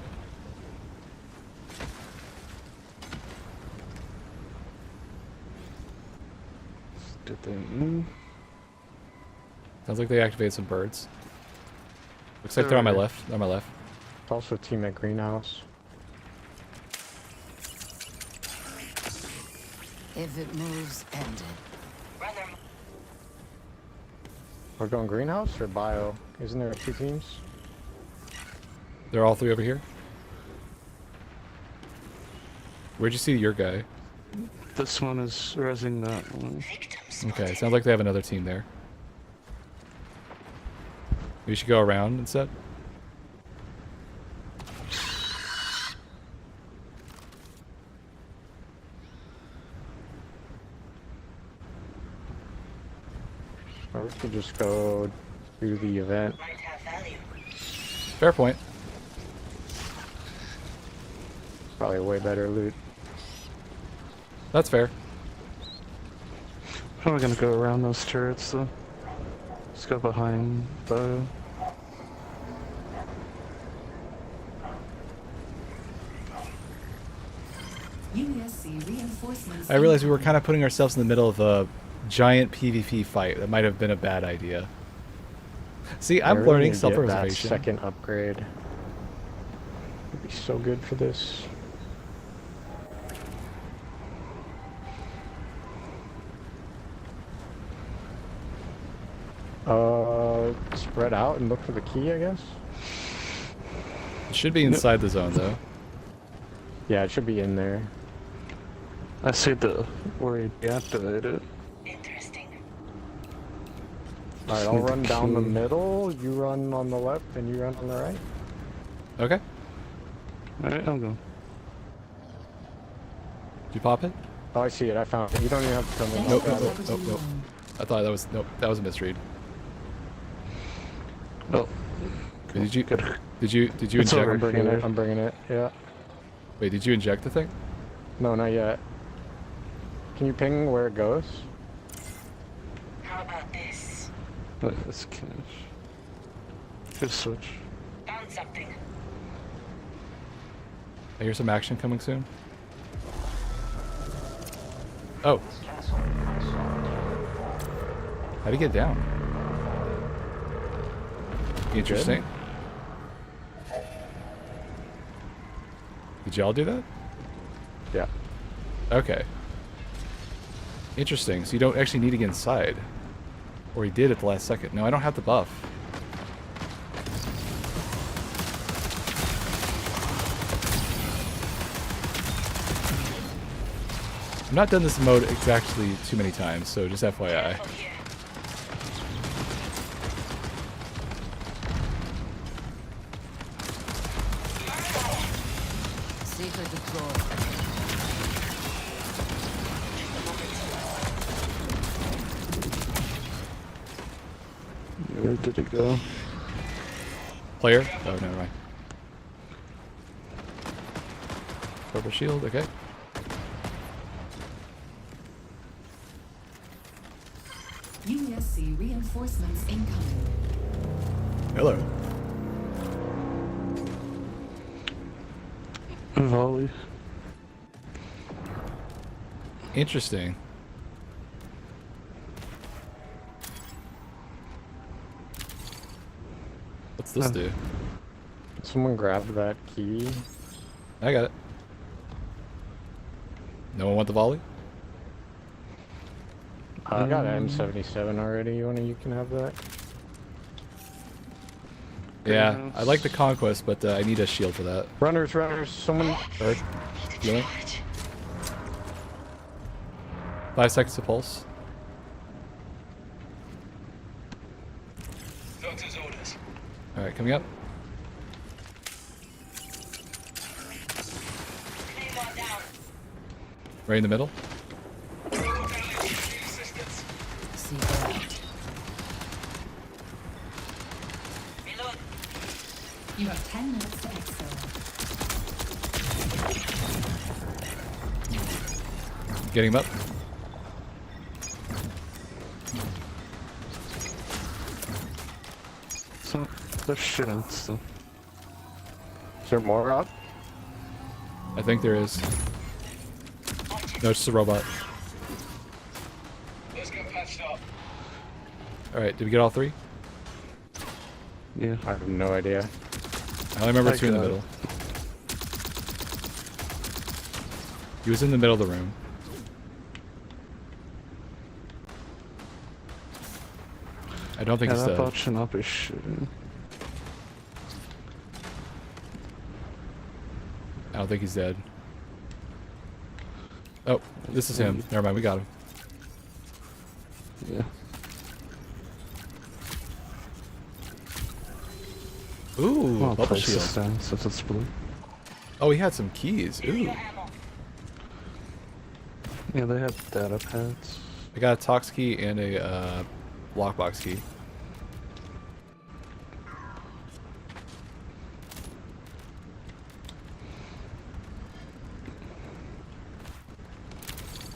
Did they move? Sounds like they activated some birds. Looks like they're on my left. They're on my left. It's also team at greenhouse. If it moves, end it. Runner. We're going greenhouse or bio? Isn't there 2 teams? They're all 3 over here. Where'd you see your guy? This one is resing that one. Okay, sounds like they have another team there. We should go around instead. Or we could just go do the event. Might have value. Fair point. Probably way better loot. That's fair. How are we gonna go around those turrets though? Let's go behind the... USC reinforcements. I realized we were kind of putting ourselves in the middle of a giant PvP fight. That might have been a bad idea. See, I'm really learning need to get that self-preservation. second upgrade. Would be so good for this. Spread out and look for the key, I guess? It should be inside the zone, though. Yeah, it should be in there. I see the where you deactivate it. Interesting. Alright, I'll run down the middle, you run on the left, and you run on the right. Okay. Alright, I'll go. Did you pop it? Oh, I see it, I found it. You don't even have to tell me. Nope, about nope, it. nope, nope, nope. I thought that was nope. That was a misread. Oh, Did you good. Did you It's over. inject? I'm bringing it, yeah. Wait, did you inject the thing? No, not yet. Can you ping where it goes? How about this? Wait, that's cash. Good switch. Found something. I hear some action coming soon. Oh. How'd he get down? Interesting. Did y'all do that? Yeah. Okay. Interesting. So you don't actually need to get inside. Or he did at the last second. No, I don't have the buff. I've not done this mode exactly too many times, so just FYI. Careful here. Secret deployed. Where did it go? Player? Oh, never mind. Purple shield, okay. USC reinforcements incoming. Hello. Volley. Interesting. What's this do? Someone grab that key. I got it. No one want the volley? I got an M77 already. You can have that. Yeah, I like the conquest, but I need a shield for that. Runners, someone... Bird, healing. 5 seconds to pulse. Alright, coming up. Right in the middle. See that? You have 10 minutes to exfil. Getting him up. So, there's shit in still. Is there more up? I think there is. No, it's just a robot. Let's get patched up. Alright, did we get all 3? Yeah. I have no idea. I only remember 2 in the got it. middle. He was in the middle of the room. I don't think Yeah, he's that dead. bot should not be shooting. I don't think he's dead. Oh, this is him. Never mind, we got him. Yeah. Ooh, Well, bubble place shield. this down since it's blue. Oh, he had some keys. Ooh. Yeah, they have data pads. I got a tox key and a lockbox key.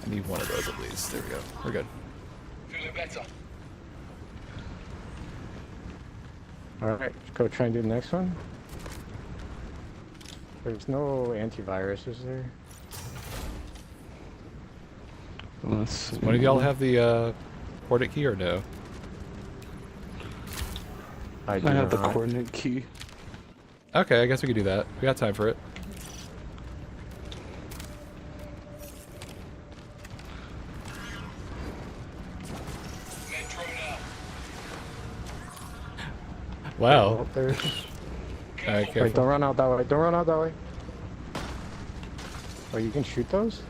I need one of those at least. There we go. We're good. Feeling better. Alright, let's go try and do the next one. There's no antivirus, is there? Let's see. One of y'all have the coordinate key or no? I do I have the not. coordinate key. Okay, I guess we could do that. We got time for it. Metro now. Wow. Oh, there's... Alright, Wait, careful. don't run out that way. Don't run out that way. Oh, you can shoot those?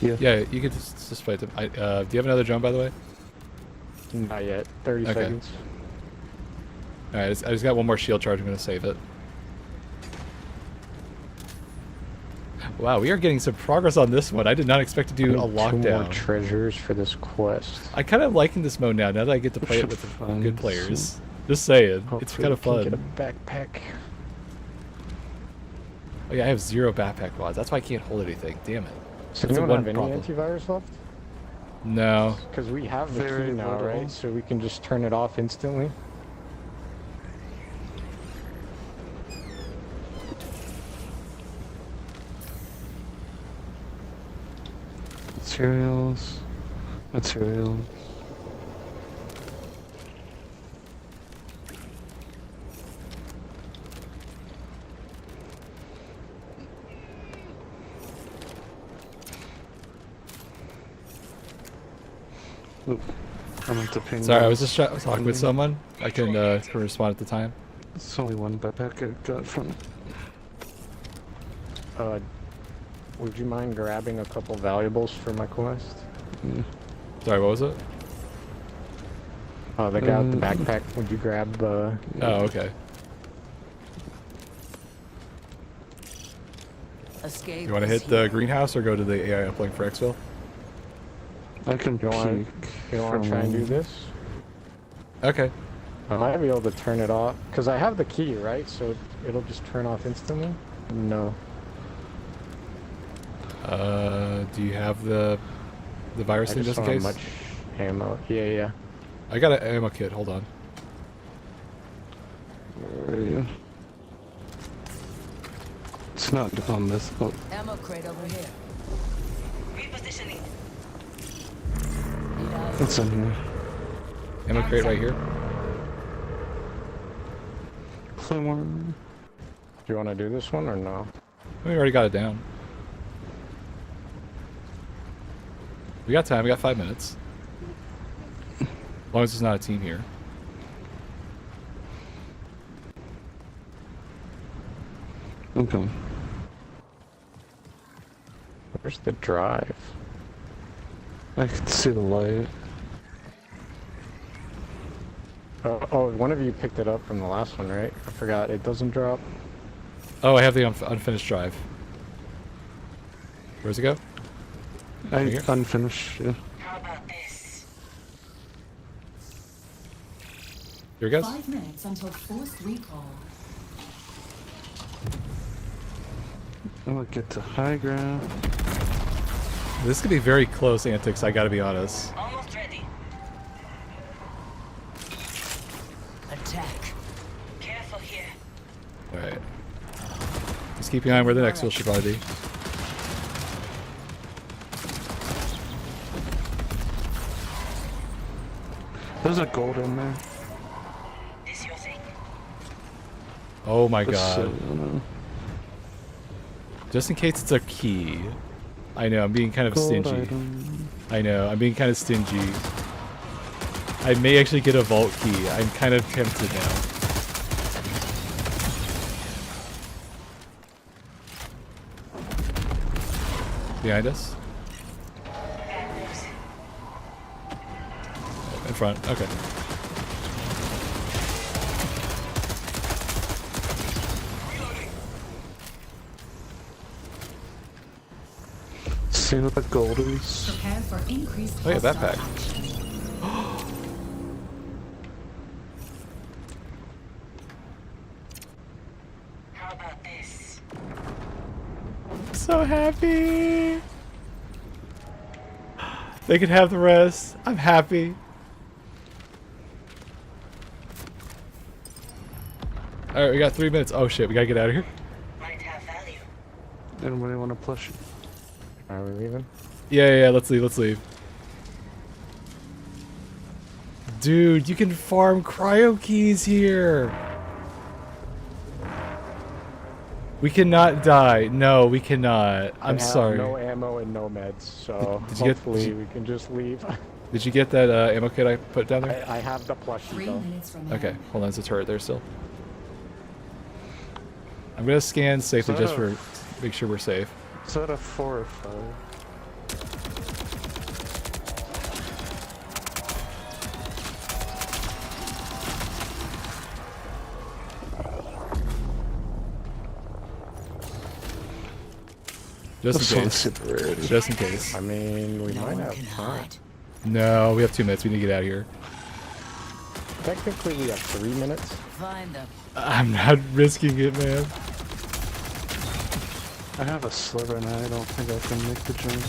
Yeah. Yeah, you could just fight them. Do you have another drone, by the way? Not yet. 30 Okay. seconds. Alright, I just got one more shield charge. I'm going to save it. Wow, we are getting some progress on this one. I did not expect to do a Two more lockdown. treasures for this quest. I kind of liking this mode now that I get to play it with good players. Just saying. It's kind of Hopefully we fun. can get a backpack. Oh yeah, I have 0 backpack mods. That's why I can't hold anything. Damn it. So That's you the don't one have any problem. antivirus left? No. Because we have the Very key now, little. right? So we can just turn it off instantly. Materials. Materials. Oop. I meant to ping. Sorry, I was just talking with someone. I couldn't respond at the time. It's only one backpack I got from. Would you mind grabbing a couple valuables for my quest? Yeah. Sorry, what was it? The guy with the backpack, would you grab Oh, okay. Escape. You want to hit the greenhouse or go to the AI uplink for exfil? I can You want peek to try and do this? Okay. I might be able to turn it off. Because I have the key, right? So it'll just turn off instantly? No. Do you have the virus I thing just just in don't have case? much ammo. Yeah. I got an ammo kit. Hold on. Where are you? It's not on this. Oh, Ammo crate over here. Repositioning. it's in here. Ammo crate right here. Claymore. Do you want to do this one or no? We already got it down. We got time. We got 5 minutes. As long as there's not a team here. Okay. Where's the drive? I can see the light. Oh, one of you picked it up from the last one, right? I forgot, it doesn't drop. Oh, I have the unfinished drive. Where's it go? Unfinished, yeah. How about this? Here it goes. 5 minutes until forced recall. I'm gonna get to high ground. This could be very close antics, I gotta be honest. Almost ready. Attack. Careful here. Alright. Just keep an eye on where the next wheel should probably be. There's a gold in there. This your thing? Oh my Let's god. see, Just in case it's a key. I know, I'm being kind of gold stingy. item. I know, I'm being kind of stingy. I may actually get a vault key. I'm kind of tempted now. Behind us? Bad news. In front, okay. See what the gold is. Prepare for increased Oh yeah, hostile backpack. action. How about this? So happy! They can have the rest. I'm happy. Alright, we got 3 minutes. Oh shit, we gotta get out of here. Might have value. Anybody want to push it? Are we leaving? Yeah, let's leave. Dude, you can farm cryo keys here. We cannot die. No, we cannot. I'm I have sorry. no ammo and no meds, so Did you get- hopefully we can just leave. Did you get that ammo kit I put down there? I have the plushie 3 though. minutes remaining. Okay, hold on, there's a turret there still. I'm gonna scan safely just for make sure we're safe. Is that a 4 or 5? Just in case. Super rarity. Just in case. I mean, we No might one have can time. hide. No, we have 2 minutes. We need to get out of here. Technically, we have 3 minutes. Find them. I'm not risking it, man. I have a sliver and I don't think I can make the jump.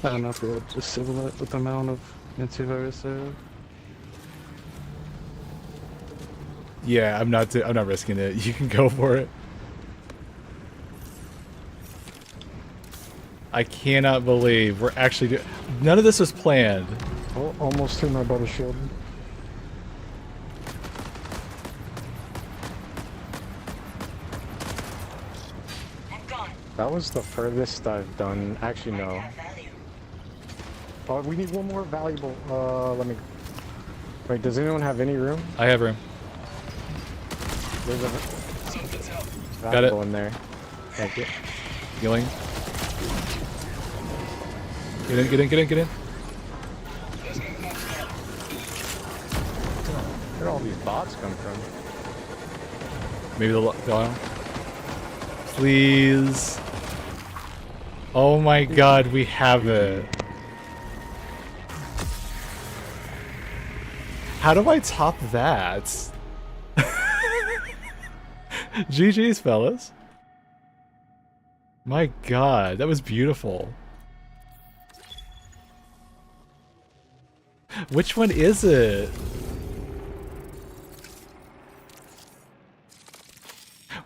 I don't know if we'll disable it with the amount of antivirus there. Yeah, I'm not risking it. You can go for it. I cannot believe we're actually none of this was planned. Oh, almost threw my bubble shield. I'm gone. That was the furthest I've done. Actually, Might no. have value. Oh, we need one more valuable. Let me. Wait, does anyone have any room? I have room. There's a Got it. valuable in there. Thank you. Healing. Get in, get in, get in, get in. Where do all these bots come from? Maybe the aisle. Please. Oh my god, we have it. How do I top that? GG's, fellas. My god, that was beautiful. Which one is it?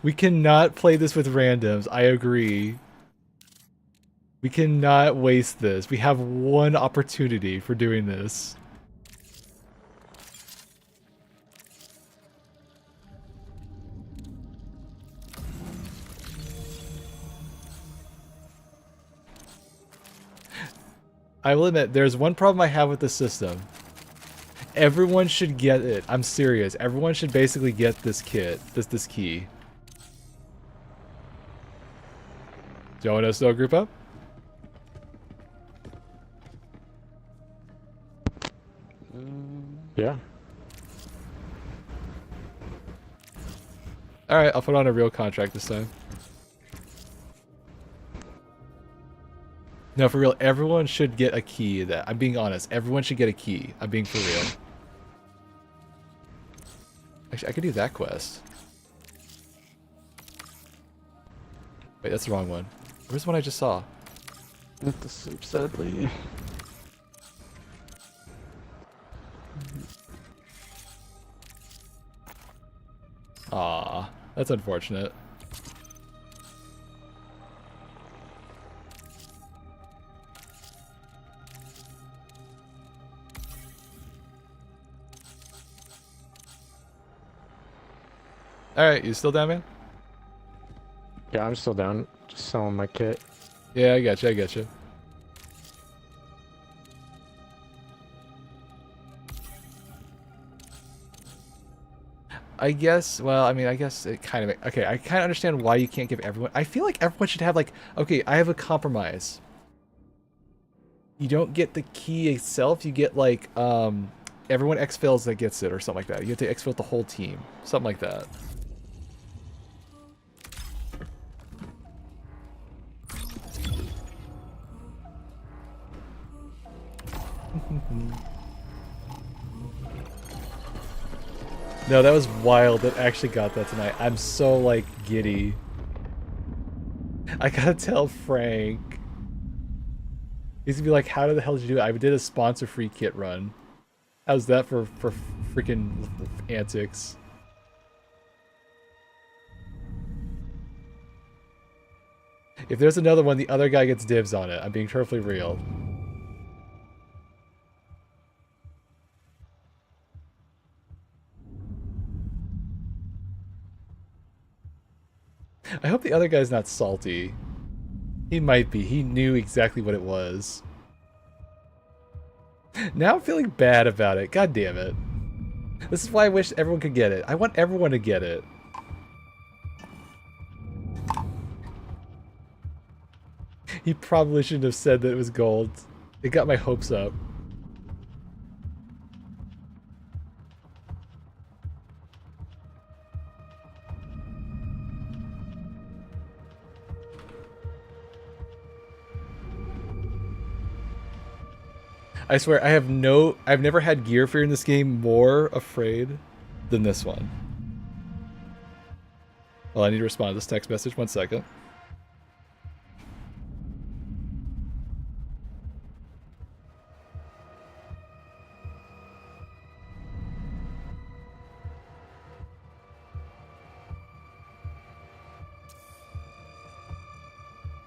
We cannot play this with randoms. I agree. We cannot waste this. We have one opportunity for doing this. I will admit, there's one problem I have with the system. Everyone should get it. I'm serious. Everyone should basically get this kit, this key. Do you want us to group up? Yeah. Alright, I'll put on a real contract this time. No, for real, everyone should get a key. That I'm being honest. Everyone should get a key. I'm being for real. Actually, I could do that quest. Wait, that's the wrong one. Where's the one I just saw? At the sleep, sadly. Aw, that's unfortunate. Alright, you still down, man? Yeah, I'm still down. Just selling my kit. Yeah, I got you, I got you. I guess, well, I mean, I guess it kind of... Okay, I kind of understand why you can't give everyone... I feel like everyone should have, like... Okay, I have a compromise. You don't get the key itself, you get, like, everyone exfils that gets it, or something like that. You have to exfil the whole team. Something like that. No, that was wild that actually got that tonight. I'm so, like, giddy. I gotta tell Frank. He's gonna be like, how the hell did you do it? I did a sponsor-free kit run. How's that for freaking antics? If there's another one, the other guy gets dibs on it. I'm being perfectly real. I hope the other guy's not salty. He might be. He knew exactly what it was. Now I'm feeling bad about it. God damn it. This is why I wish everyone could get it. I want everyone to get it. He probably shouldn't have said that it was gold. It got my hopes up. I swear, I've never had gear fear in this game more afraid than this one. Well, I need to respond to this text message. 1 second.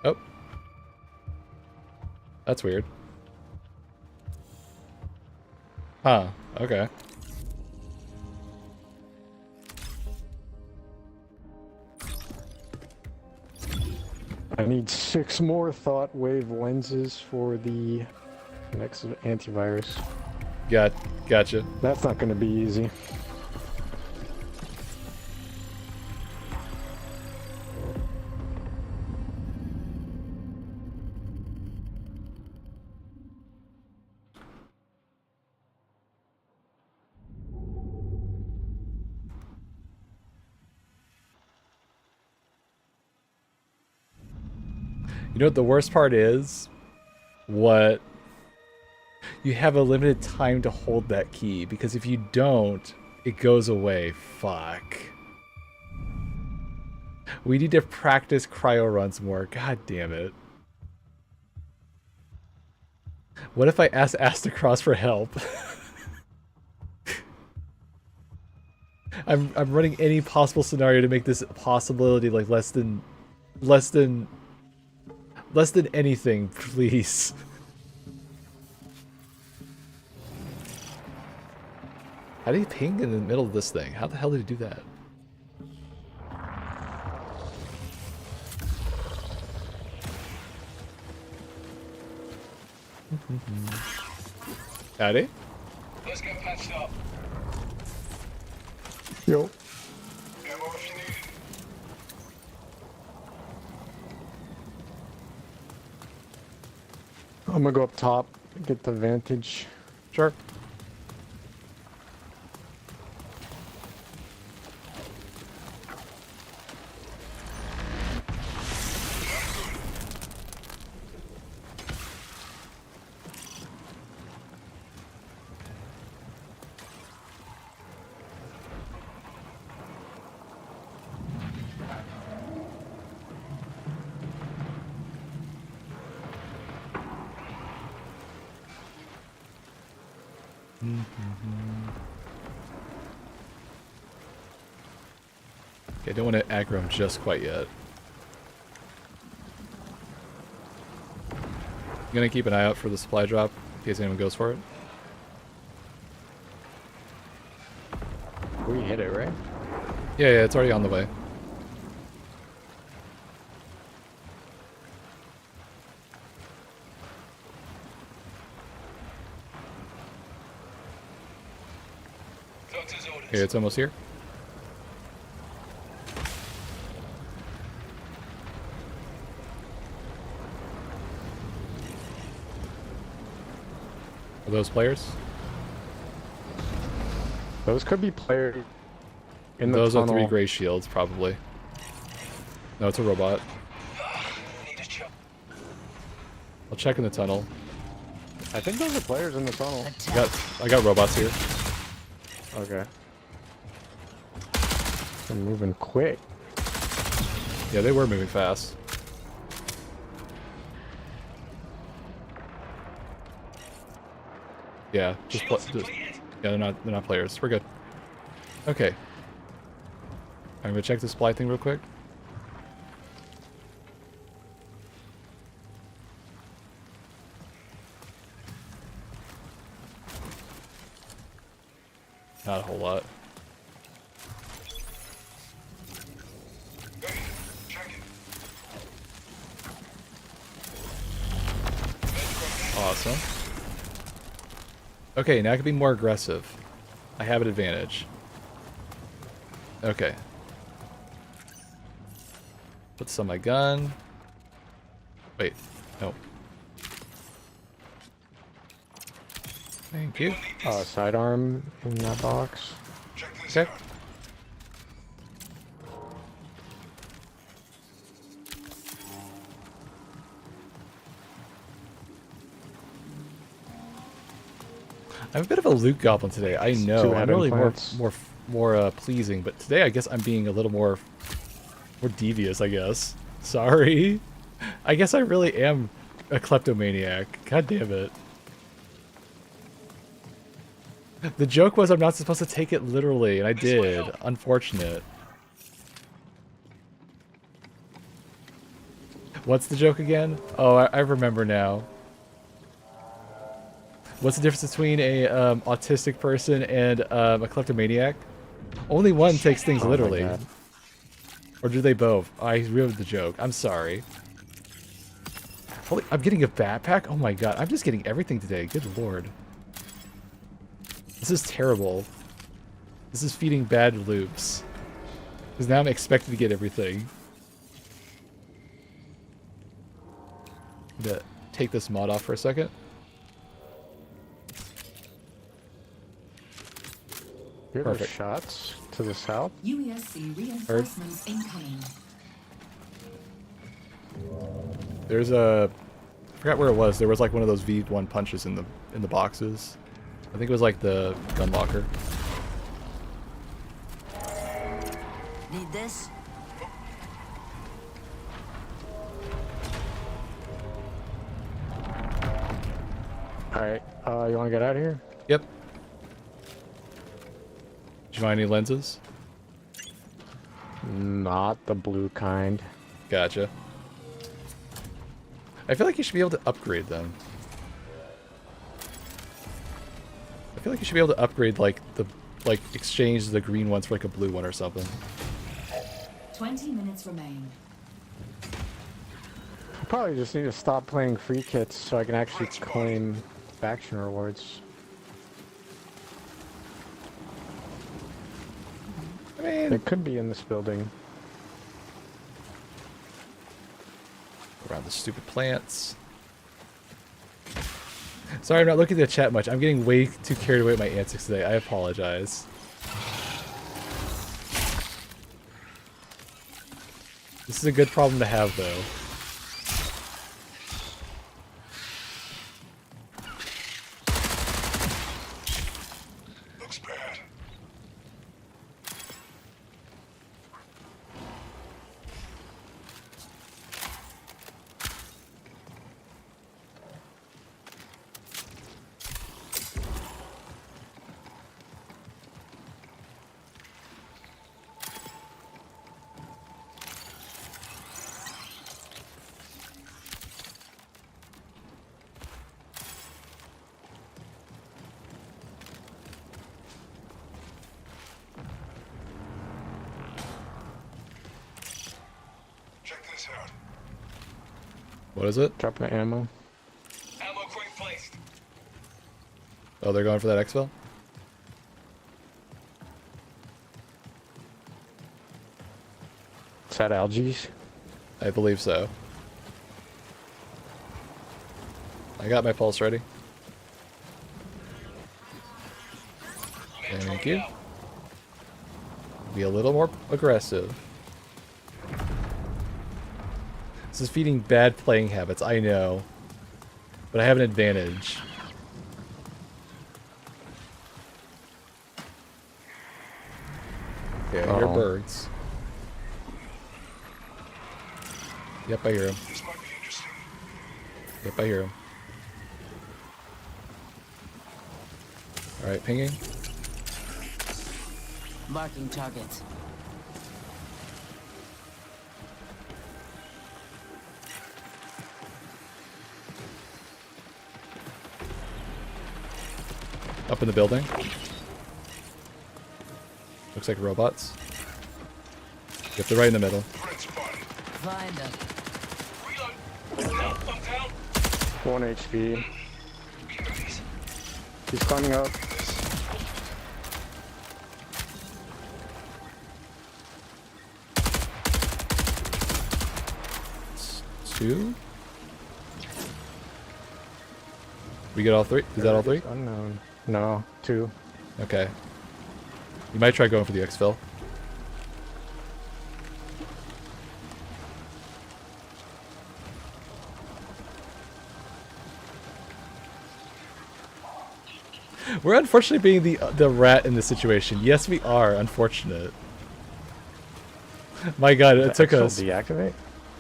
Oh. That's weird. Huh, okay. I need 6 more thought wave lenses for the next antivirus. Gotcha. That's not going to be easy. You know what the worst part is? What? You have a limited time to hold that key, because if you don't, it goes away. Fuck. We need to practice cryo runs more. God damn it. What if I ask Astacross for help? I'm running any possible scenario to make this a possibility like less than anything, please. How do you ping in the middle of this thing? How the hell did he do that? Howdy. Let's get patched up. Yo. Ammo if you need it. I'm gonna go up top, get the vantage. Sure. Okay, I don't want to aggro him just quite yet. I'm gonna keep an eye out for the supply drop in case anyone goes for it. We hit it, right? Yeah, it's already on the way. Doctor's orders. Okay, it's almost here. Are those players? Those could be players in the Those tunnel. are 3 gray shields, probably. No, it's a robot. Need a chop. I'll check in the tunnel. I think those are players in the tunnel. I got robots here. Okay. They're moving quick. Yeah, they were moving fast. Yeah, just yeah, they're not players. We're good. Okay. I'm gonna check the supply thing real quick. Not a whole lot. Awesome. Okay, now I can be more aggressive. I have an advantage. Okay. Put this on my gun. Wait, no. Thank you. Sidearm in that box. Okay. I'm a bit of a loot goblin today. I know. Two I'm head really implants. more pleasing, but today I guess I'm being a little more devious. I guess. Sorry. I guess I really am a kleptomaniac. God damn it. The joke was I'm not supposed to take it literally, and I did. Unfortunate. What's the joke again? Oh, I remember now. What's the difference between a autistic person and a kleptomaniac? Only one takes things literally. Or do they both? I ruined the joke. I'm sorry. Holy, I'm getting a backpack? Oh my god, I'm just getting everything today. Good lord. This is terrible. This is feeding bad loops. Because now I'm expected to get everything. I'm gonna take this mod off for a second. Here are Perfect. shots to the south. UESC reinforcements incoming. There's a... I forgot where it was. There was like one of those V1 punches in the boxes. I think it was like the gun locker. Need this? Alright, you wanna get out of here? Yep. Did you find any lenses? Not the blue kind. Gotcha. I feel like you should be able to upgrade them. I feel like you should be able to upgrade exchange the green ones for like a blue one or something. 20 minutes remain. probably just need to stop playing free kits so I can actually claim faction rewards. I mean, It could be in this building. around the stupid plants. Sorry, I'm not looking at the chat much. I'm getting way too carried away with my antics today. I apologize. This is a good problem to have, though. Looks bad. Check this out. What is it? Dropping ammo. Ammo crate placed. Oh, they're going for that exfil? Is that algaes? I believe so. I got my pulse ready. Thank you. Be a little more aggressive. This is feeding bad playing habits, I know. But I have an advantage. Okay, I hear birds. Yep, I hear him. This might be interesting. Yep, I hear him. Alright, pinging. Marking target. Up in the building. Looks like robots. Yep, they're right in the middle. Find them. Reload. I'm down. 1 HP. He's climbing up. Two? We get all three? Is that all three? Unknown. No, 2. Okay. You might try going for the exfil. We're unfortunately being the rat in this situation. Yes, we are. Unfortunate. My God, it took us. Deactivate?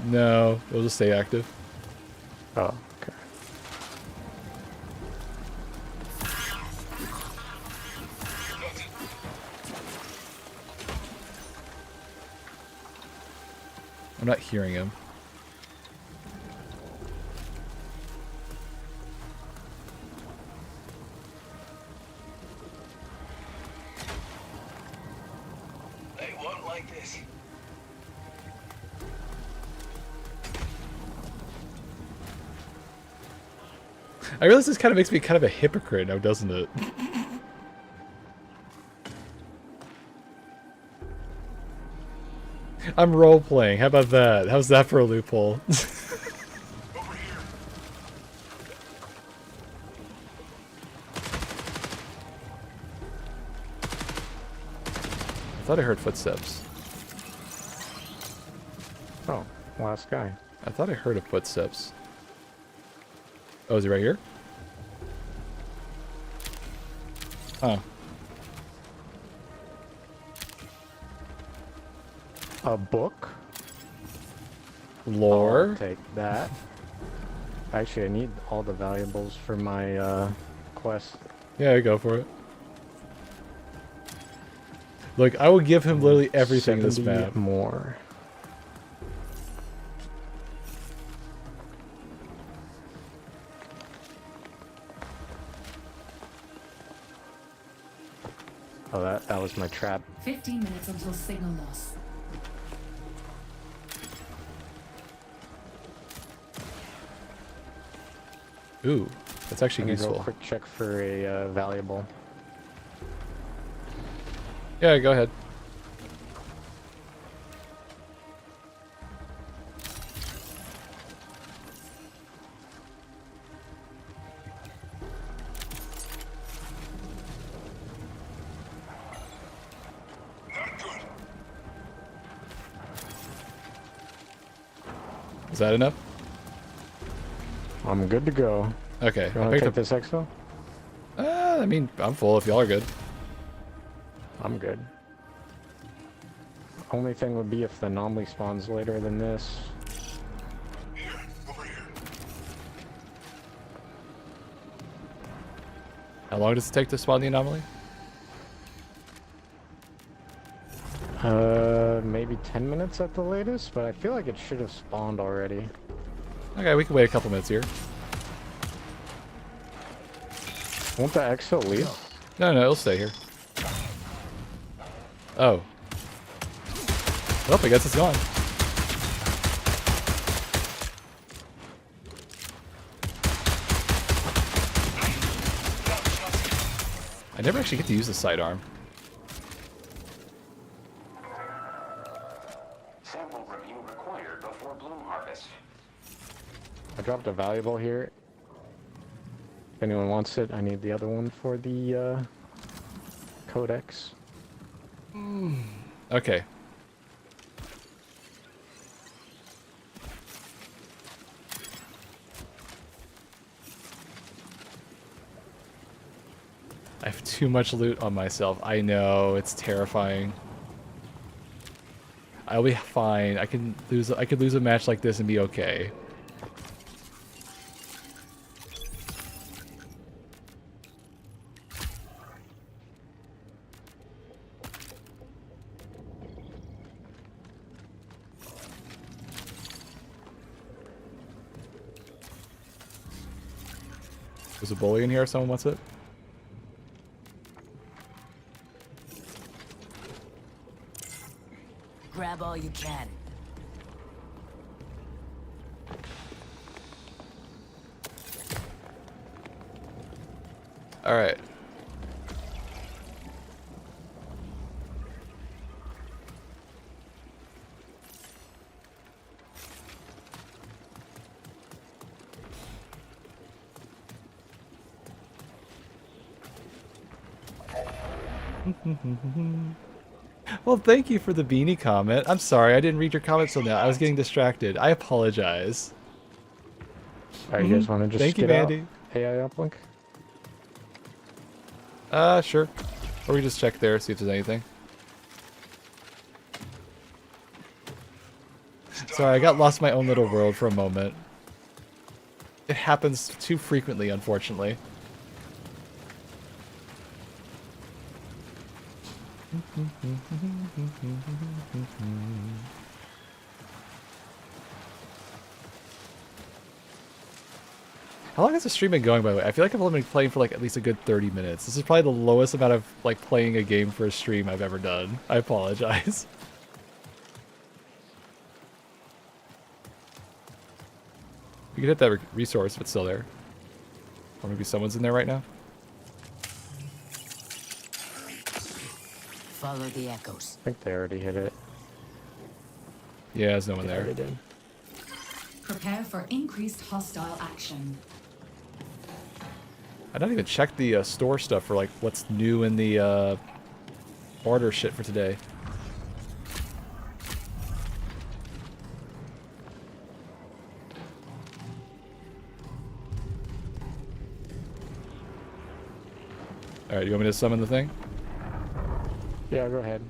No, it'll just stay active. Oh, okay. I'm not hearing him. They won't like this. I realize this kind of makes me kind of a hypocrite now, doesn't it? I'm role-playing. How about that? How's that for a loophole? Over here. I thought I heard footsteps. Oh, last guy. I thought I heard a footsteps. Oh, is he right here? Huh. A book? Lore? I'll take that. Actually, I need all the valuables for my quest. Yeah, go for it. Look, I will give him literally everything in this 70 map. more. Oh, that was my trap. 15 minutes until signal loss. Ooh, that's actually I'm gonna useful. go quick check for a valuable. Yeah, go ahead. Not good. Is that enough? I'm good to go. Okay. You I want to picked take up. this exo? I mean, I'm full if y'all are good. I'm good. Only thing would be if the anomaly spawns later than this. Here, over here. How long does it take to spawn the anomaly? Maybe 10 minutes at the latest, but I feel like it should have spawned already. Okay, we can wait a couple minutes here. Won't the exo leave? No, it'll stay here. Oh. Well, I guess it's gone. I never actually get to use the sidearm. Sample review required before bloom harvest. I dropped a valuable here. If anyone wants it, I need the other one for the codex. Okay. I have too much loot on myself. I know, it's terrifying. I'll be fine. I could lose a match like this and be okay. There's a bully in here if someone wants it. Grab all you can. All right. Well, thank you for the beanie comment. I'm sorry, I didn't read your comments till now. I was getting distracted. I apologize. Alright, you guys want to just Thank you, get out Mandy. AI uplink? Sure. Or we just check there, see if there's anything. Sorry, I got lost in my own little world for a moment. It happens too frequently, unfortunately. How long has the stream been going, by the way? I feel like I've only been playing for like at least a good 30 minutes. This is probably the lowest amount of like playing a game for a stream I've ever done. I apologize. We could hit that resource if it's still there. Or maybe someone's in there right now. Follow the echoes. I think they already hit it. Yeah, there's no one Yeah, there. they did. Prepare for increased hostile action. I don't even check the store stuff for like what's new in the order shit for today. Alright, you want me to summon the thing? Yeah, go ahead.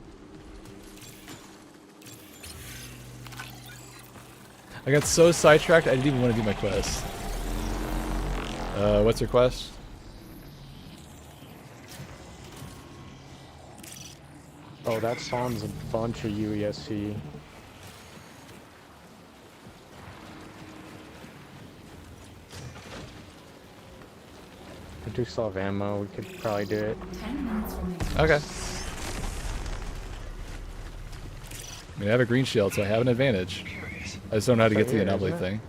I got so sidetracked I didn't even want to do my quest. What's your quest? Oh, that spawns a bunch of UESC. We do still have ammo, we could probably do it. 10 minutes from now. Okay. I mean, I have a green shield, so I have an advantage. I just don't know how to get to the Right here, anomaly isn't it? thing.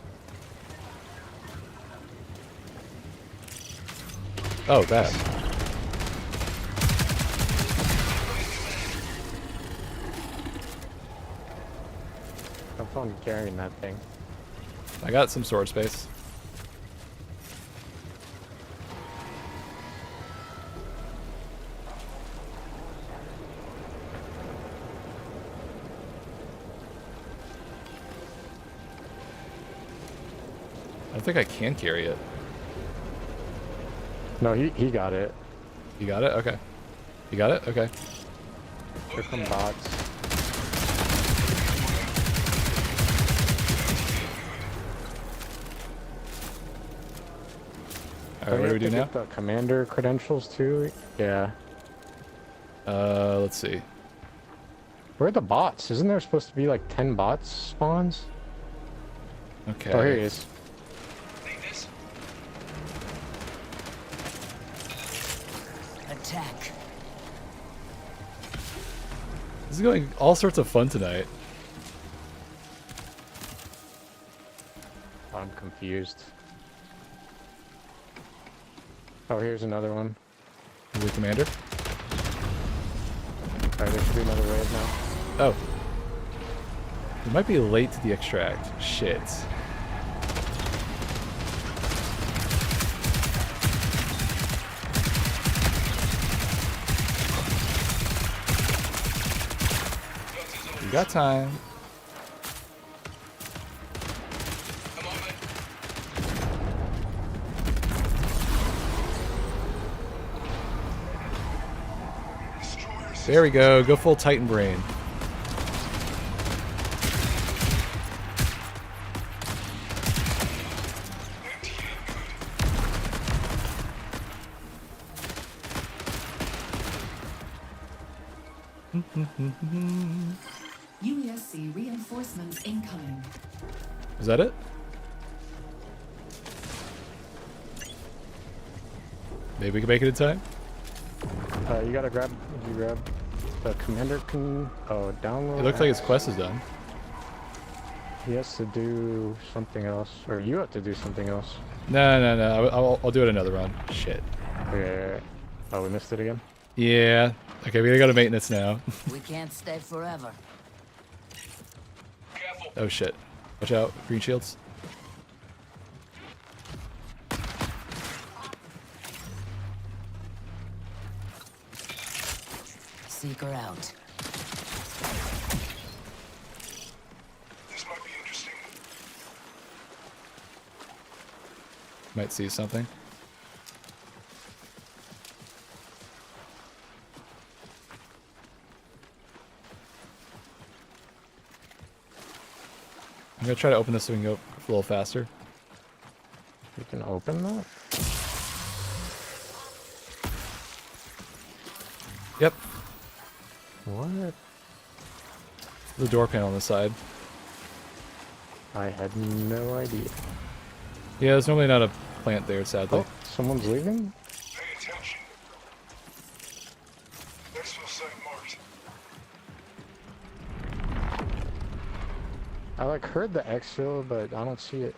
Oh, bad. Have fun carrying that thing. I got some storage space. I don't think I can carry it. No, he got it. You got it? Okay. You got it? Okay. Here come bots. Alright, what do we do now? Get the commander credentials too? Yeah. Let's see. Where are the bots? Isn't there supposed to be like 10 bots spawns? Okay. Oh, here he is. Attack. This is going all sorts of fun tonight. I'm confused. Oh, here's another one. The commander? Alright, there should be another wave now. Oh. We might be late to the extract. Shit. We got time. There we go. Go full Titan brain. UESC reinforcements incoming. Is that it? Maybe we can make it in time? You gotta grab, did you grab the commander download? It looks like his quest is done. He has to do something else, or you have to do something else. No. I'll do it another run. Shit. Okay. Oh, we missed it again? Yeah. Okay, we gotta go to maintenance now. We can't stay forever. Oh shit. Watch out. Green shields. Seeker out. This might be interesting. Might see something. I'm gonna try to open this so we can go a little faster. You can open that? Yep. What? The door panel on the side. I had no idea. Yeah, there's normally not a plant there, sadly. Oh, someone's leaving? Pay attention. Exfil site marked. I like heard the exfil, but I don't see it.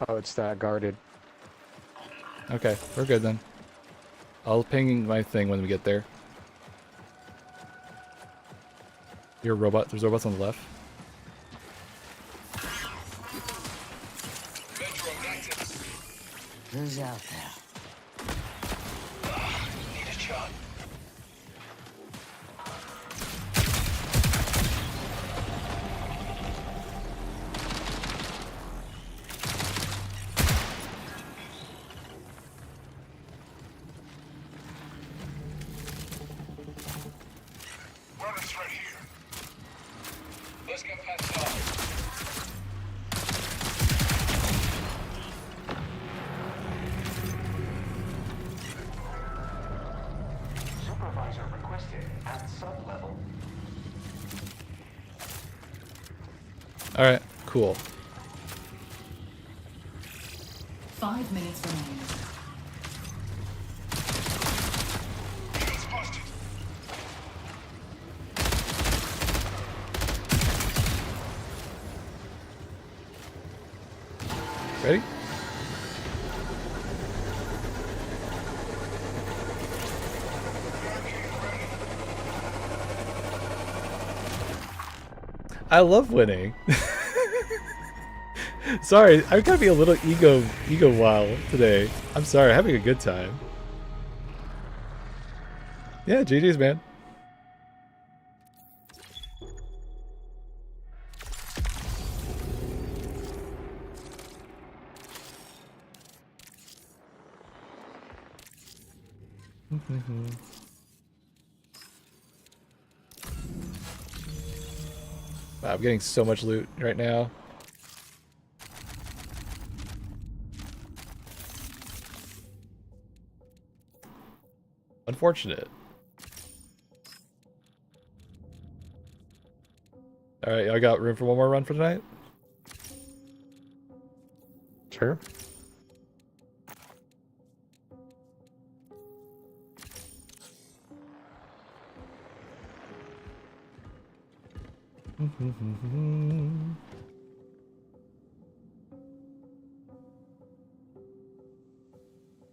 Oh, it's that guarded. Okay, we're good then. I'll ping my thing when we get there. You're a robot. There's robots on the left. Who's out there? Need a shot. Runners right here. Let's get past off. Supervisor requested at sub-level. Alright, cool. 5 minutes remaining. Shields busted. Ready? I love winning. Sorry, I've got to be a little ego wild today. I'm sorry, having a good time. Yeah, GG's, man. Wow, I'm getting so much loot right now. Unfortunate. Alright, I got room for one more run for tonight? Sure.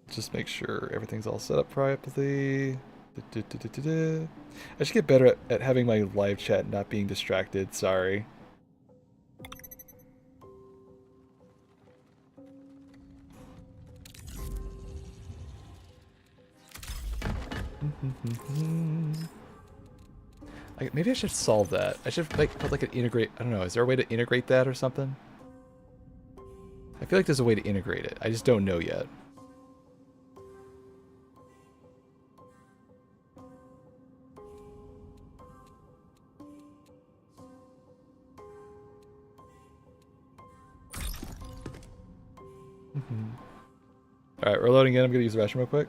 Just make sure everything's all set up properly. I should get better at having my live chat not being distracted. Sorry. Maybe I should solve that. I should put like an integrate. I don't know. Is there a way to integrate that or something? I feel like there's a way to integrate it. I just don't know yet. Alright, we're loading in. I'm going to use the restroom real quick.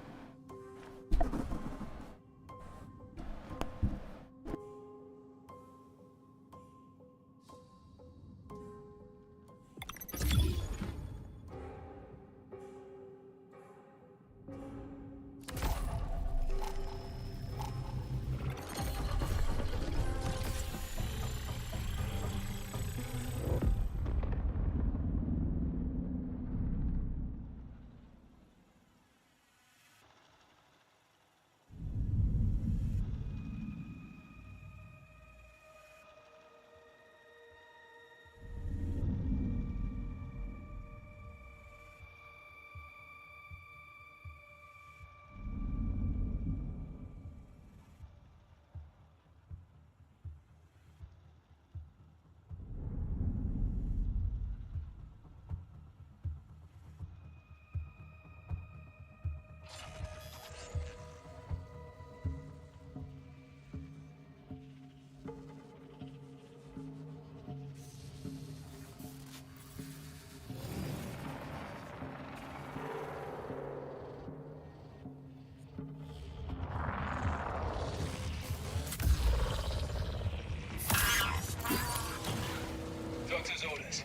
Doctor's orders.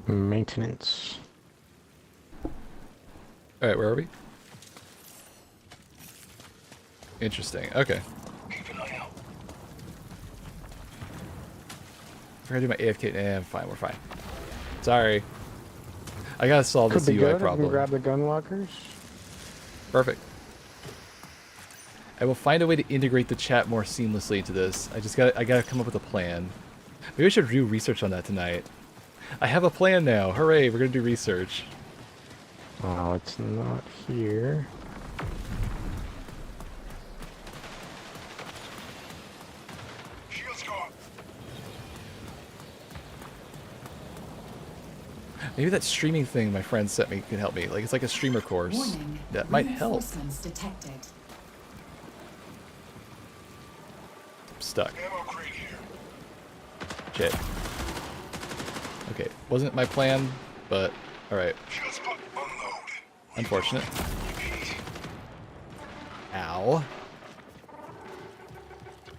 Maintenance. Alright, where are we? Interesting. Okay. Keep an eye out. If I do my AFK, I'm fine. We're fine. Sorry. I gotta solve this UI Could problem. grab the gun lockers. Perfect. I will find a way to integrate the chat more seamlessly into this. I gotta come up with a plan. Maybe I should do research on that tonight. I have a plan now. Hooray, we're gonna do research. Oh, it's not here. Shield's gone. Maybe that streaming thing my friend sent me can help me. Like, it's like a streamer course. Warning. That might help. Reinforcements detected. I'm stuck. Ammo crate here. Shit. Okay, wasn't my plan, but alright. Shield spot unload. Unfortunate. Ow.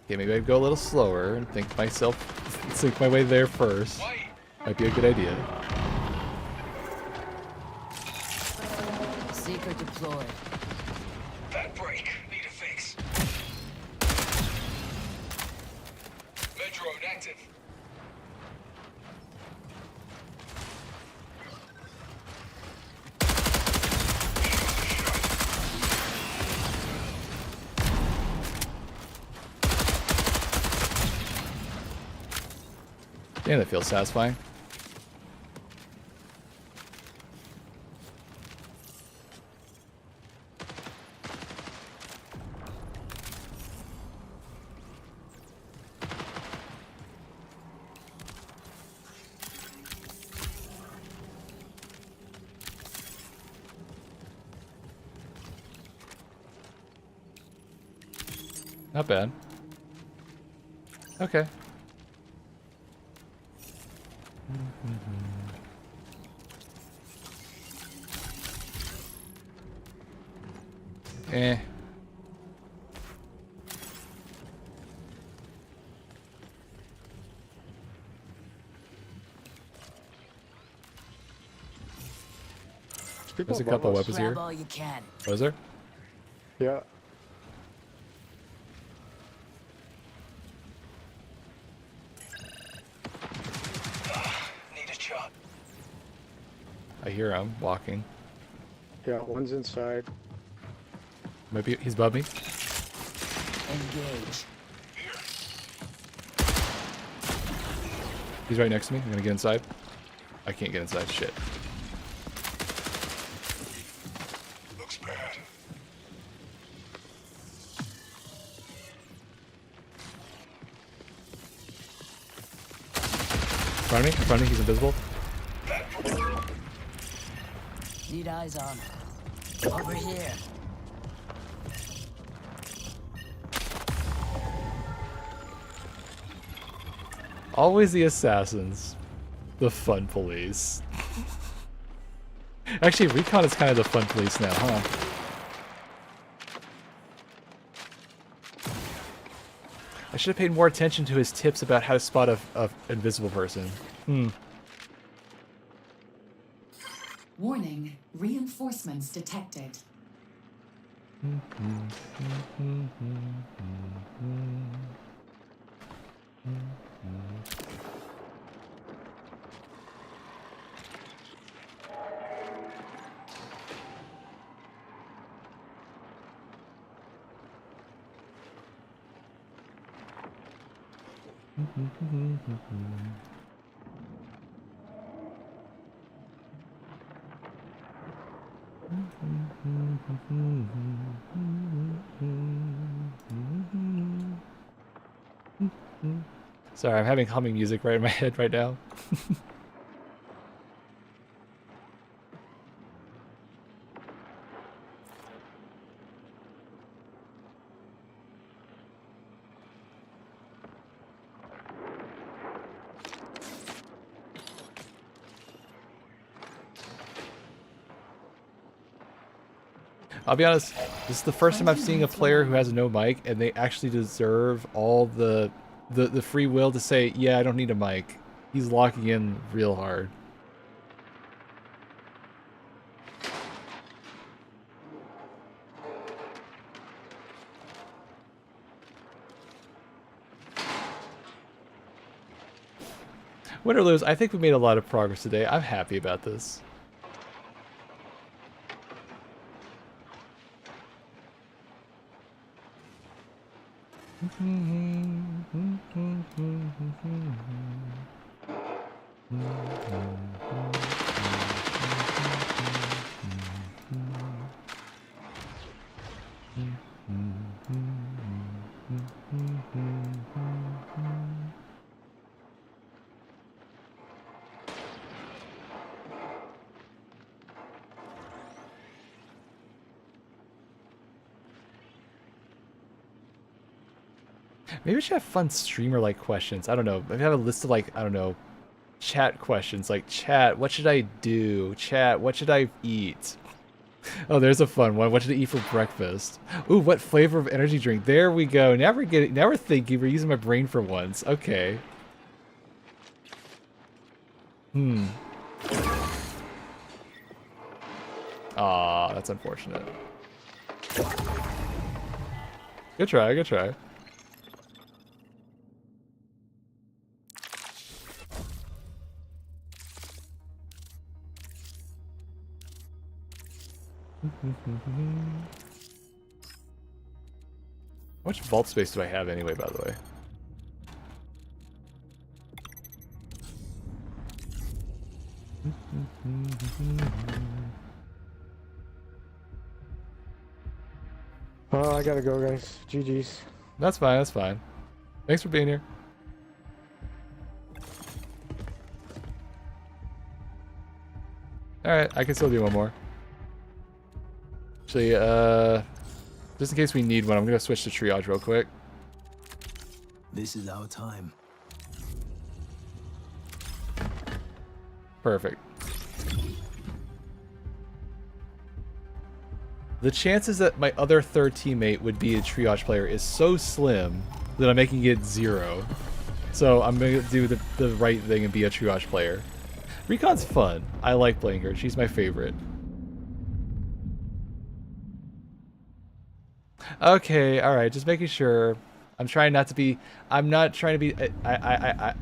Okay, maybe I'd go a little slower and think my way there first. Might be a good idea. Seeker deployed. That break. Need a fix. Med drone active. Damn, that feels satisfying. Not bad. Okay. Eh. There's a couple of weapons here. Grab all you can. Was there? Yeah. Need a shot. I hear him walking. Yeah, one's inside. Maybe he's above me. Engage. He's right next to me. I'm gonna get inside. I can't get inside. Shit. Looks bad. In front of me. In front of me. He's invisible. Need eyes on. Over here. Always the assassins. The fun police. Actually, Recon is kind of the fun police now, huh? I should have paid more attention to his tips about how to spot a invisible person. Warning, reinforcements detected. Sorry, I'm having humming music right in my head right now. I'll be honest, this is the first time I've seen a player who has no mic and they actually deserve all the free will to say, yeah, I don't need a mic. He's locking in real hard. Win or lose, I think we made a lot of progress today. I'm happy about this. Maybe we should have fun streamer-like questions. I don't know. Maybe have a list of, like, I don't know, chat questions. Like, chat, what should I do? Chat, what should I eat? Oh, there's a fun one. What should I eat for breakfast? Ooh, what flavor of energy drink? There we go. Now we're thinking. We're using my brain for once. Okay. Aw, that's unfortunate. Good try, good try. How much vault space do I have anyway, by the way? Oh, I gotta go, guys. GG's. That's fine. That's fine. Thanks for being here. All right, I can still do one more. Actually, just in case we need one, I'm gonna switch to triage real quick. This is our time. Perfect. The chances that my other third teammate would be a triage player is so slim that I'm making it 0. So I'm gonna do the right thing and be a triage player. Recon's fun. I like playing her. She's my favorite. Okay, alright, just making sure. I'm trying not to be... I'm not trying to be...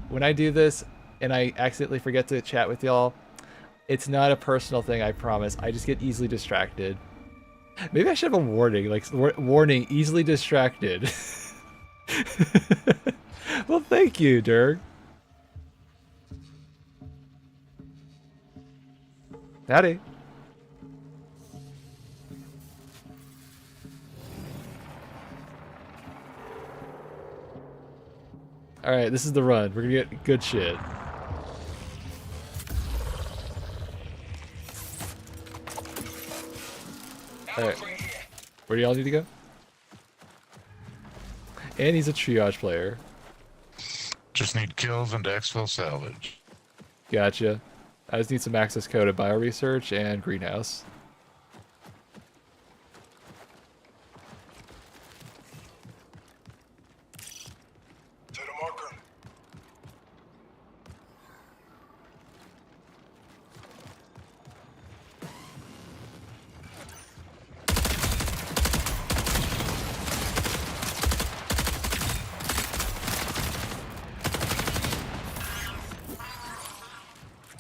when I do this and I accidentally forget to chat with y'all, it's not a personal thing, I promise. I just get easily distracted. Maybe I should have a warning, like, warning, easily distracted. Well, thank you, Dirk. Howdy. Alright, this is the run. We're gonna get good shit. Alright. Where do y'all need to go? And he's a triage player. Just need kills and exfil salvage. Gotcha. I just need some access code at bioresearch and greenhouse. Set a marker.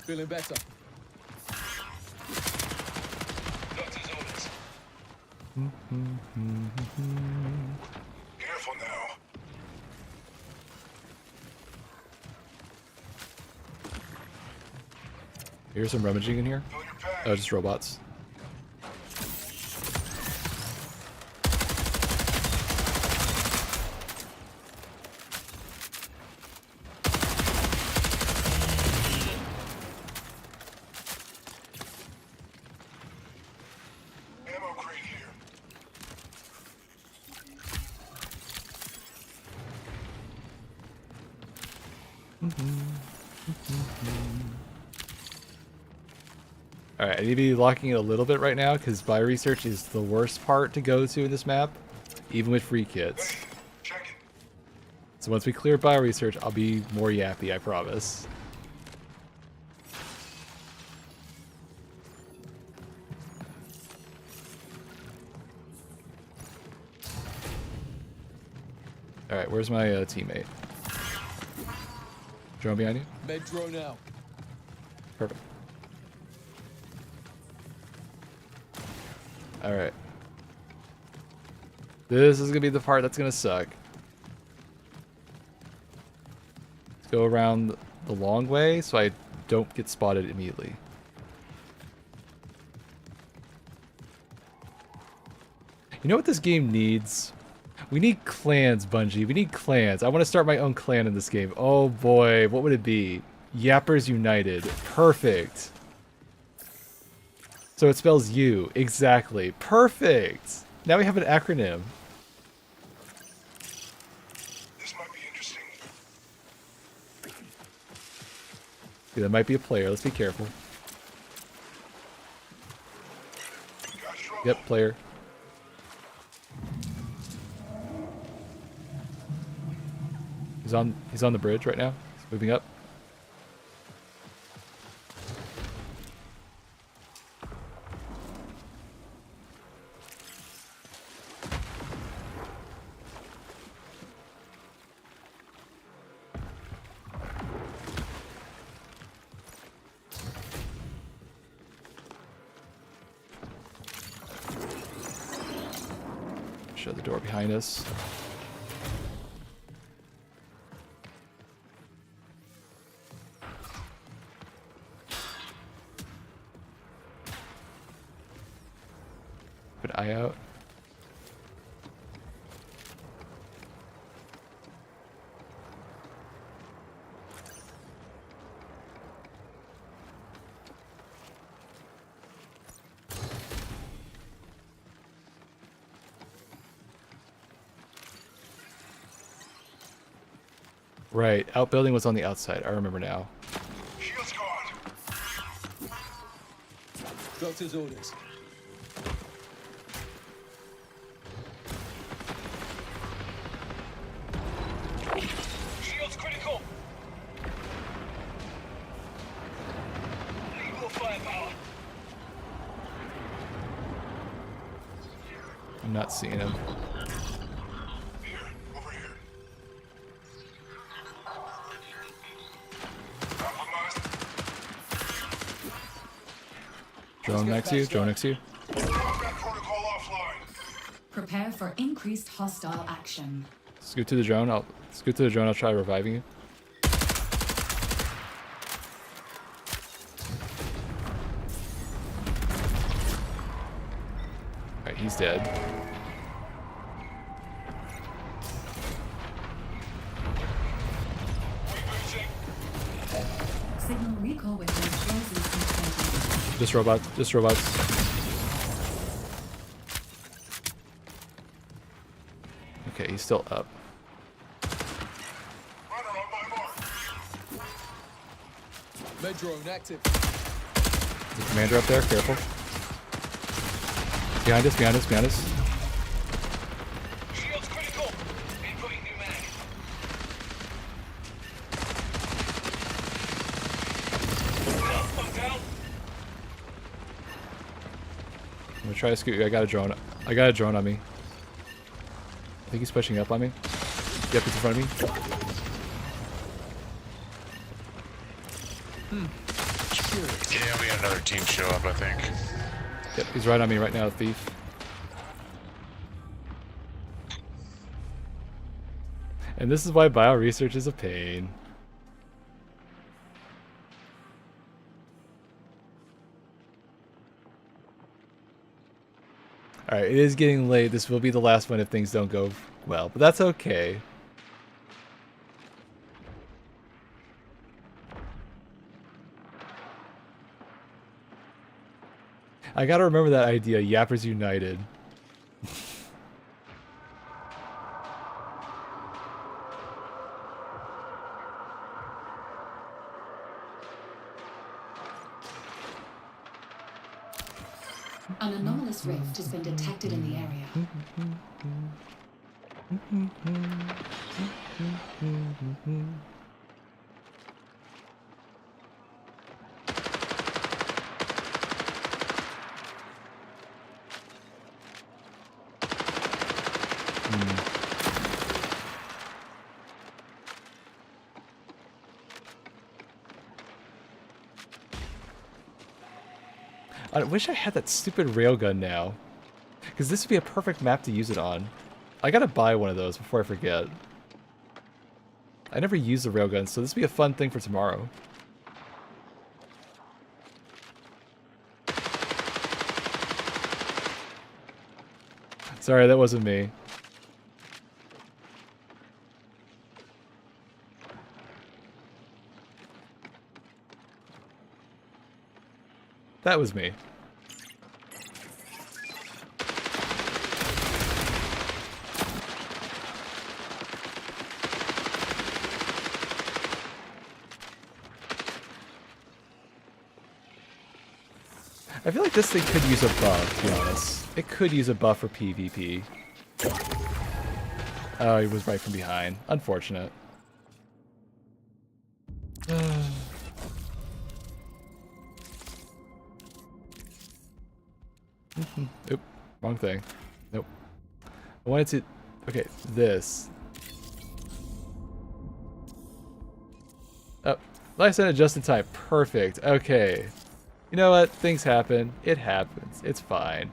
Feeling better. Doctor's orders. Careful now. Here's some rummaging in here. Oh, just robots. Ammo crate here. Alright, I need to be locking it a little bit right now because bioresearch is the worst part to go to in this map, even with free kits. So once we clear bioresearch, I'll be more yappy, I promise. Alright, where's my teammate? Drone behind you? Med drone out. Perfect. Alright. This is gonna be the part that's gonna suck. Let's go around the long way so I don't get spotted immediately. You know what this game needs? We need clans, Bungie. We need clans. I want to start my own clan in this game. Oh boy, what would it be? Yappers United. Perfect. So it spells you. Exactly. Perfect. Now we have an acronym. This might be interesting. Okay, that might be a player. Let's be careful. Yep, player. He's on the bridge right now. He's moving up. Shut the door behind us. Keep an eye out. Right, outbuilding was on the outside. I remember now. Shield's gone. Doctor's orders. Shield's critical. Need more firepower. I'm not seeing him. Here, over here. Compromised. Drone next to you. Drone next to you. Combat protocol offline. Prepare for increased hostile action. Scoot to the drone. I'll scoot to the drone. I'll try reviving you. Alright, he's dead. Signal recall window closes in 20. Just robots. Just robots. Okay, he's still up. Runner on my mark. Med drone active. The commander up there. Careful. Behind us. Behind us. Behind us. Shield's critical. Inputting new mag. Down. I'm gonna try to scoot you. I got a drone. I got a drone on me. I think he's pushing up on me. Yep, he's in front of me. Yeah, we had another team show up, I think. Yep, he's right on me right now, thief. And this is why bioresearch is a pain. Alright, it is getting late. This will be the last one if things don't go well, but that's okay. I gotta remember that idea, Yappers United. An anomalous rift has been detected in the area. I wish I had that stupid railgun now, because this would be a perfect map to use it on. I gotta buy one of those before I forget. I never used the railgun, so this would be a fun thing for tomorrow. Sorry, that wasn't me. That was me. I feel like this thing could use a buff, to be honest. It could use a buff for PvP. Oh, he was right from behind. Unfortunate. Oop, wrong thing. Nope. I wanted to... Okay, this. Oh, I sent it just in time. Perfect. Okay. You know what? Things happen. It happens. It's fine.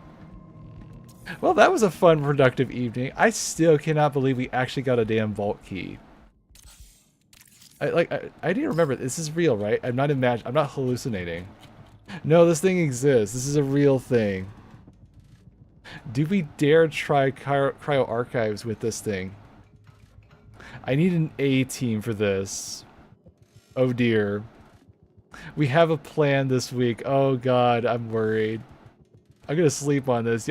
Well, that was a fun, productive evening. I still cannot believe we actually got a damn vault key. I need to remember, this is real, right? I'm not hallucinating. No, this thing exists. This is a real thing. Do we dare try cryo archives with this thing? I need an A team for this. Oh dear. We have a plan this week. Oh god, I'm worried. I'm gonna sleep on this. Y'all